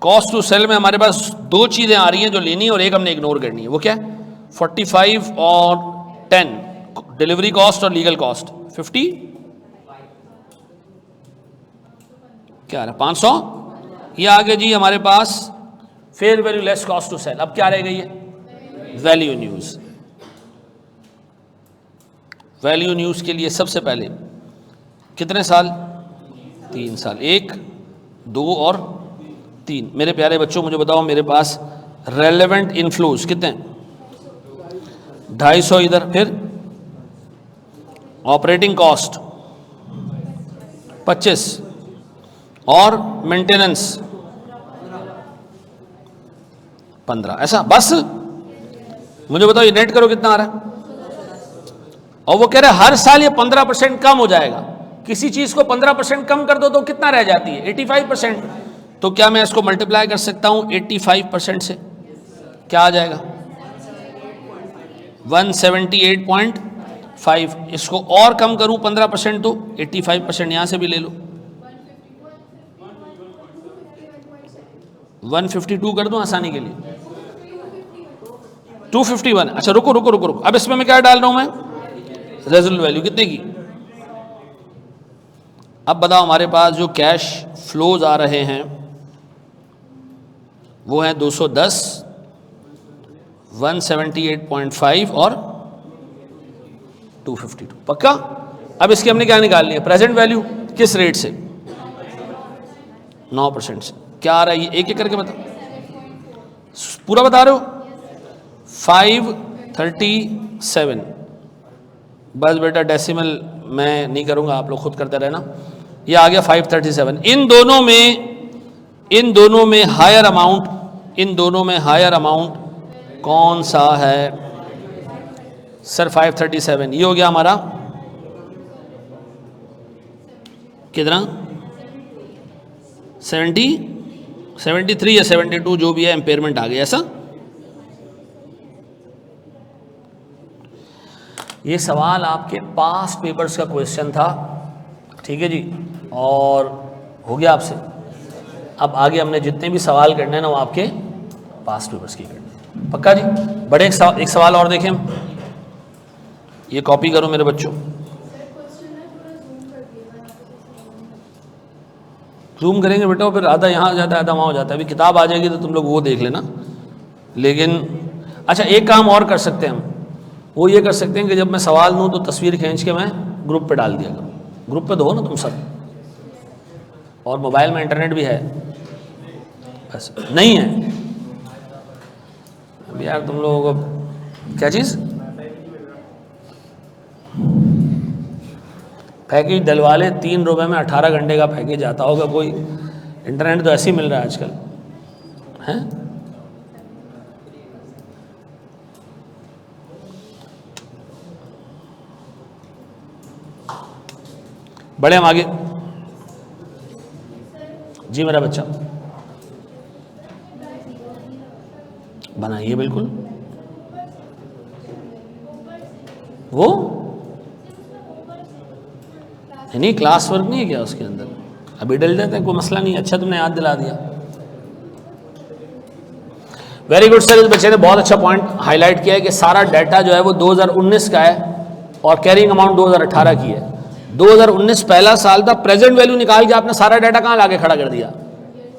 कॉस्ट टू सेल में हमारे पास दो चीज़ें आ रही हैं जो लेनी है और एक हमने इग्नोर करनी है। वो क्या? 45 और 10, डिलीवरी कॉस्ट और लीगल कॉस्ट। 50 क्या आ रहा है? 500। ये आगे जी हमारे पास fair value less cost to sell. अब क्या रह गई है? Value news. वैल्यू न्यूज़ के लिए सबसे पहले कितने साल? 3 साल। 1, 2 और 3। मेरे प्यारे बच्चों मुझे बताओ, मेरे पास रेलेवेंट इनफ्लोज कितने? 250 इधर, फिर ऑपरेटिंग कॉस्ट 25 और मेंटेनेंस 15। ऐसा बस? मुझे बताओ ये नेट करो कितना आ रहा है? और वो कह रहे हर साल ये 15% कम हो जाएगा। किसी चीज को 15% कम कर दो तो कितना रह जाती है? 85%। तो क्या मैं इसको मल्टीप्लाई कर सकता हूं 85% से? क्या आ जाएगा? 178.5। इसको और कम करूं 15% तो 85% यहां से भी ले लो। 152 कर दूं आसानी के लिए? 251। अच्छा रुको रुको रुको रुको, अब इसमें मैं क्या डाल रहा हूं? मैं रेजोल्यूट वैल्यू कितने की? अब बताओ हमारे पास जो कैश फ्लोज आ रहे हैं वो है 210, 178.5 और 252। पक्का? अब इसकी हमने क्या निकालनी है? Present value. किस रेट से? 9% से। क्या आ रहा है ये? एक एक करके बताओ। पूरा बता रहे हो? 537। बस बेटा डेसिमल मैं नहीं करूंगा, आप लोग खुद करते रहना। ये आ गया 537। इन दोनों में हायर अमाउंट कौन सा है? सर 537। ये हो गया हमारा कितना? 73 या 72 जो भी है, एम्पेयरमेंट आ गया। ऐसा? ये सवाल आपके पास पेपर्स का क्वेश्चन था, ठीक है जी, और हो गया आपसे। अब आगे हमने जितने भी सवाल करने हैं ना वो आपके पास पेपर्स की करने। पक्का जी? बड़े एक सवाल और देखें, ये कॉपी करो मेरे बच्चों। जूम करेंगे बेटा, फिर आधा यहाँ हो जाता है आधा वहाँ हो जाता है। अभी किताब आ जाएगी तो तुम लोग वो देख लेना। लेकिन अच्छा एक काम और कर सकते हैं हम, वो ये कर सकते हैं कि जब मैं सवाल दूँ तो तस्वीर खींच के मैं ग्रुप पे डाल दिया करूँ। ग्रुप पे तो हो ना तुम सब, और मोबाइल में इंटरनेट भी है। बस नहीं है अब यार तुम लोगों को क्या चीज़? पैकेज डलवा ले, 3 रुपये में 18 घंटे का पैकेज आता होगा कोई। इंटरनेट तो ऐसे ही मिल रहा है आजकल, हैं? बड़े हम आगे जी। मेरा बच्चा बनाइए बिल्कुल। वो नहीं, क्लास वर्क नहीं है क्या उसके अंदर? अभी डल जाते हैं, कोई मसला नहीं। अच्छा तुमने याद दिला दिया, वेरी गुड सर। इस बच्चे ने बहुत अच्छा पॉइंट हाईलाइट किया है कि सारा डाटा जो है वो 2019 का है और कैरिंग अमाउंट 2018 की है। 2019 पहला साल था, प्रेजेंट वैल्यू निकाल के आपने सारा डाटा कहाँ लाके खड़ा कर दिया?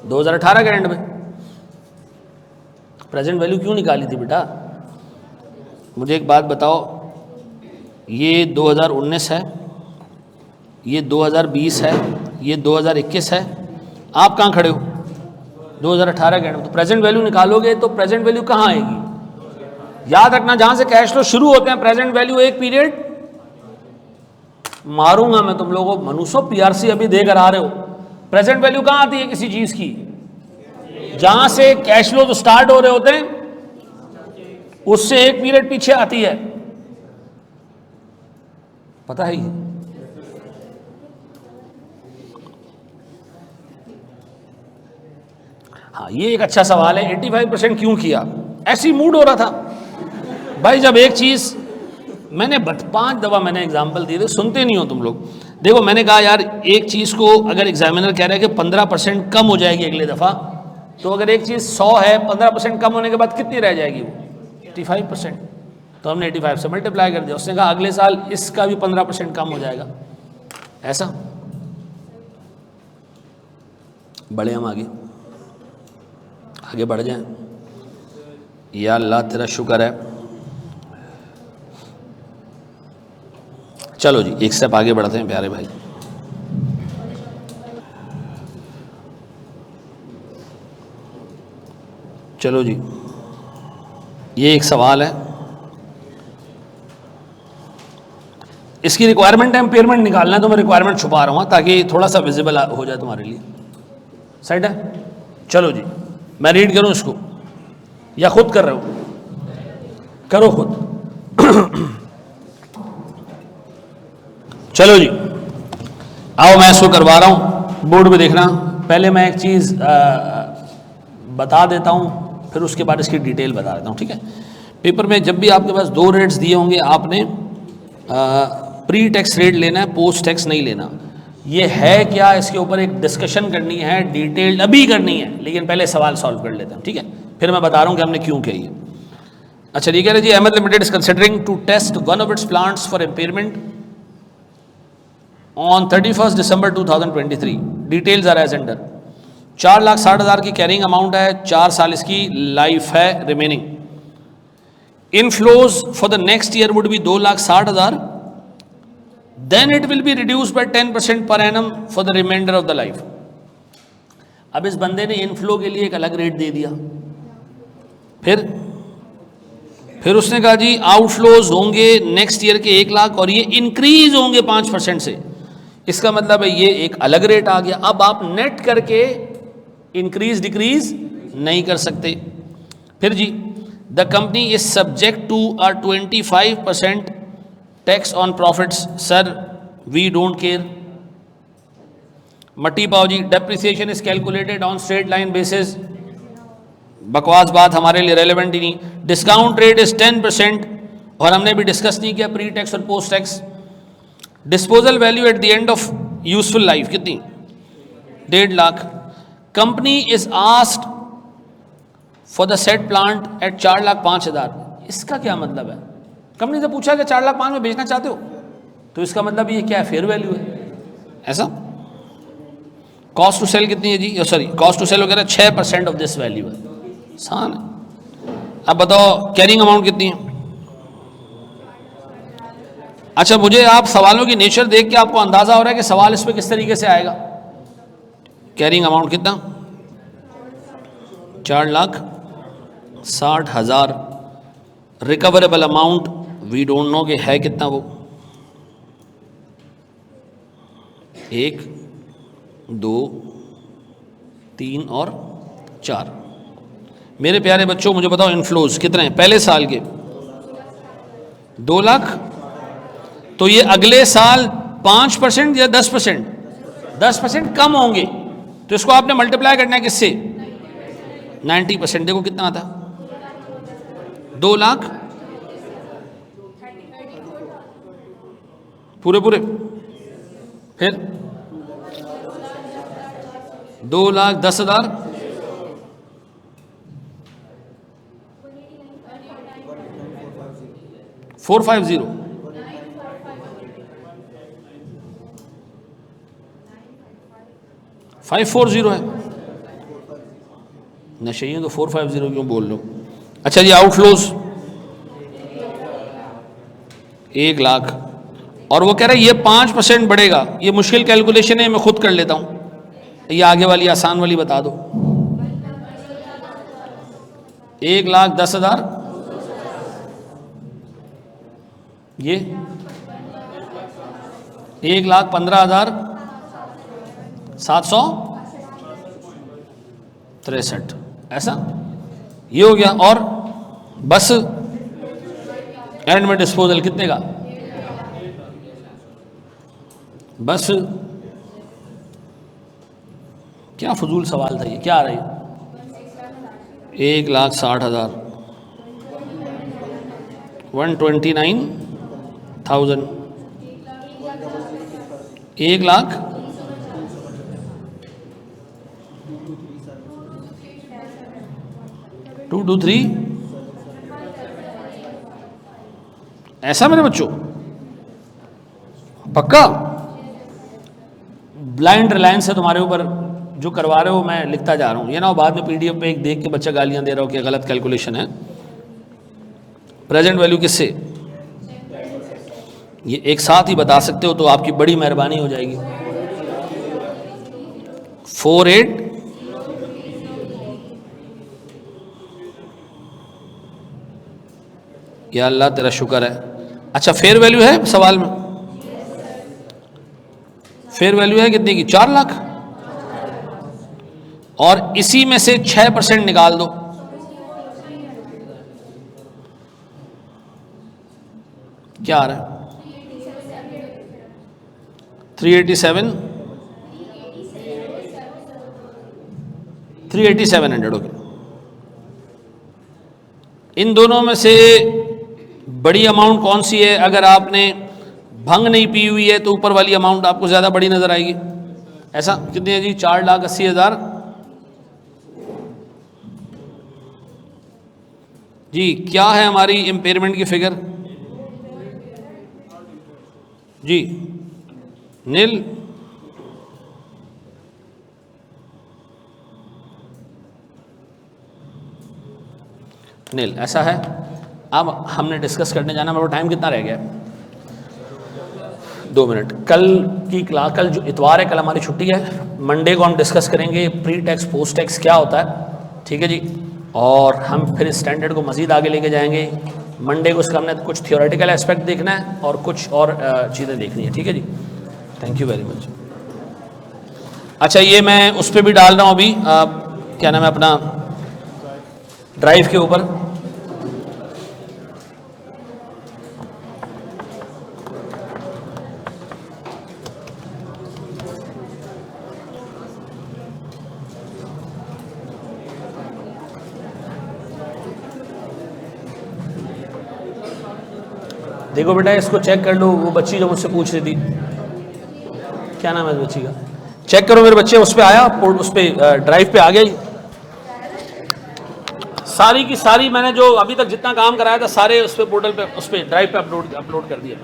2018 के एंड में। प्रेजेंट वैल्यू क्यों निकाली थी बेटा? मुझे एक बात बताओ, ये 2019 है, ये 2020 है, ये 2021 है, आप कहाँ खड़े हो? 2018 के एंड में। तो प्रेजेंट वैल्यू निकालोगे तो प्रेजेंट वैल्यू कहाँ आएगी? याद रखना, जहां से कैश फ्लो शुरू होते हैं प्रेजेंट वैल्यू एक पीरियड मारूंगा मैं तुम लोगों को। मनुष्यों पीआरसी अभी देकर आ रहे हो। प्रेजेंट वैल्यू कहां आती है किसी चीज की? जहां से कैश फ्लो तो स्टार्ट हो रहे होते हैं उससे एक पीरियड पीछे आती है। पता है ये? हाँ, ये एक अच्छा सवाल है। 85% क्यों किया? ऐसी मूड हो रहा था भाई। जब एक चीज मैंने 5 दफ़ा मैंने एग्जाम्पल दिए थे, सुनते नहीं हो तुम लोग। देखो मैंने कहा यार एक चीज़ को अगर एग्जामिनर कह रहा है कि 15% कम हो जाएगी अगले दफ़ा, तो अगर एक चीज़ 100 है, 15% कम होने के बाद कितनी रह जाएगी वो 85%। तो हमने 85 से मल्टीप्लाई कर दिया। उसने कहा अगले साल इसका भी 15% कम हो जाएगा। ऐसा बढ़े हम आगे आगे बढ़ जाएं। या अल्लाह तेरा शुक्र है। चलो जी एक स्टेप आगे बढ़ते हैं प्यारे भाई। चलो जी ये एक सवाल है, इसकी रिक्वायरमेंट है एम्पेयरमेंट निकालना है, तो मैं रिक्वायरमेंट छुपा रहा हूँ ताकि थोड़ा सा विजिबल हो जाए तुम्हारे लिए। साइड है। चलो जी मैं रीड करूँ इसको या खुद कर रहे हो? करो खुद। चलो जी आओ मैं इसको करवा रहा हूँ, बोर्ड पे देखना। पहले मैं एक चीज़ बता देता हूँ, फिर उसके बाद इसकी डिटेल बता देता हूँ, ठीक है। पेपर में जब भी आपके पास 2 रेट्स दिए होंगे, आपने प्री टैक्स रेट लेना है, पोस्ट टैक्स नहीं लेना। ये है क्या, इसके ऊपर एक डिस्कशन करनी है, डिटेल्ड अभी करनी है, लेकिन पहले सवाल सॉल्व कर लेते हैं, ठीक है। फिर मैं बता रहा हूँ कि हमने क्यों किया ये। अच्छा ये कह रहे जी Ahmed limited is considering to test one of its plants for impairment on 31 December 2023। Details are as under. 4,60,000 की कैरिंग अमाउंट है, 4 साल इसकी लाइफ है remaining. Inflows for the next year would be 2,60,000, then it will be reduce by 10% per annum for the reminder of the life. अब इस बंदे ने inflow के लिए एक अलग रेट दे दिया, फिर उसने कहा जी आउटफ्लोज होंगे नेक्स्ट ईयर के 1 लाख और ये इंक्रीज होंगे 5% से। इसका मतलब है ये एक अलग रेट आ गया। अब आप नेट करके इंक्रीज डिक्रीज नहीं कर सकते। फिर जी the company is subject to a 25% tax on profits. Sir we don't care. मट्टी पाओ जी depreciation is calculated on straight line basis. बकवास बात, हमारे लिए रेलेवेंट ही नहीं। डिस्काउंट रेट इज 10% और हमने भी डिस्कस नहीं किया प्री टैक्स और post tax. Disposal value at the end of useful life कितनी, 1.5 lakh. Company is asked for the set plant at 4,05,000। इसका क्या मतलब है? कंपनी से पूछा कि 4,05,000 में बेचना चाहते हो, तो इसका मतलब ये क्या है, फेयर वैल्यू है ऐसा। कॉस्ट टू सेल कितनी है जी, सॉरी कॉस्ट टू सेल वगैरह 6% ऑफ दिस वैल्यू है। आसान है। अब बताओ कैरिंग अमाउंट कितनी है। अच्छा मुझे आप सवालों की नेचर देख के आपको अंदाजा हो रहा है कि सवाल इस पे किस तरीके से आएगा। कैरिंग अमाउंट कितना, 4,60,000। Recoverable amount we don't know कि है कितना वो, 1, 2, 3 और 4। मेरे प्यारे बच्चों मुझे बताओ इनफ्लोज कितने हैं पहले साल के, 2 लाख। तो ये अगले साल 5% या 10%, 10% कम होंगे, तो इसको आपने मल्टीप्लाई करना है किससे, 90%। देखो कितना आता, 2 लाख पूरे, फिर 2,10,000, 450, 540 है। नशे तो 450 क्यों बोल लो। अच्छा जी आउटफ्लोज 1 लाख और वो कह रहा है ये 5% बढ़ेगा। ये मुश्किल कैलकुलेशन है, मैं खुद कर लेता हूं। ये आगे वाली आसान वाली बता दो। 1,10,000, ये 1,15,763 ऐसा ये हो गया। और बस एंड में डिस्पोजल कितने का, बस क्या फजूल सवाल था ये, क्या आ रहा है 1,60,000, 129 1000, 1 लाख 2 2 3, ऐसा मेरे बच्चों पक्का? ब्लाइंड रिलायंस है तुम्हारे ऊपर, जो करवा रहे हो मैं लिखता जा रहा हूँ, ये ना हो बाद में पीडीएफ पे एक देख के बच्चा गालियां दे रहा हो कि गलत कैलकुलेशन है। प्रेजेंट वैल्यू किससे? ये एक साथ ही बता सकते हो तो आपकी बड़ी मेहरबानी हो जाएगी। 48, या अल्लाह तेरा शुक्र है। अच्छा फेयर वैल्यू है सवाल में? फेयर वैल्यू है कितने की? 4 लाख। और इसी में से 6% निकाल दो, क्या आ रहा है? 387, 38700। ओके, इन दोनों में से बड़ी अमाउंट कौन सी है? अगर आपने भंग नहीं पी हुई है तो ऊपर वाली अमाउंट आपको ज़्यादा बड़ी नज़र आएगी। ऐसा कितनी है जी? 4,80,000 जी। क्या है हमारी इम्पेयरमेंट की फिगर जी? नील। नील, ऐसा है। अब हमने डिस्कस करने जाना, मेरा टाइम कितना रह गया? 2 मिनट। कल की क्लास, कल जो इतवार है, कल हमारी छुट्टी है। मंडे को हम डिस्कस करेंगे प्री टैक्स पोस्ट टैक्स क्या होता है, ठीक है जी। और हम फिर स्टैंडर्ड को मज़ीद आगे लेके जाएंगे। मंडे को इसका हमने कुछ थियोरेटिकल एस्पेक्ट देखना है और कुछ और चीज़ें देखनी है, ठीक है जी। Thank you very much. अच्छा, ये मैं उस पर भी डाल रहा हूँ अभी, क्या नाम है अपना, ड्राइव के ऊपर। देखो बेटा, इसको चेक कर लो। वो बच्ची जो मुझसे पूछ रही थी, क्या नाम है उस बच्ची का? चेक करो मेरे बच्चे, उस पे आया, उस पे ड्राइव पे आ गई सारी की सारी। मैंने जो अभी तक जितना काम कराया था सारे उस पे पोर्टल पे, उस पे ड्राइव पे अपलोड कर दिया।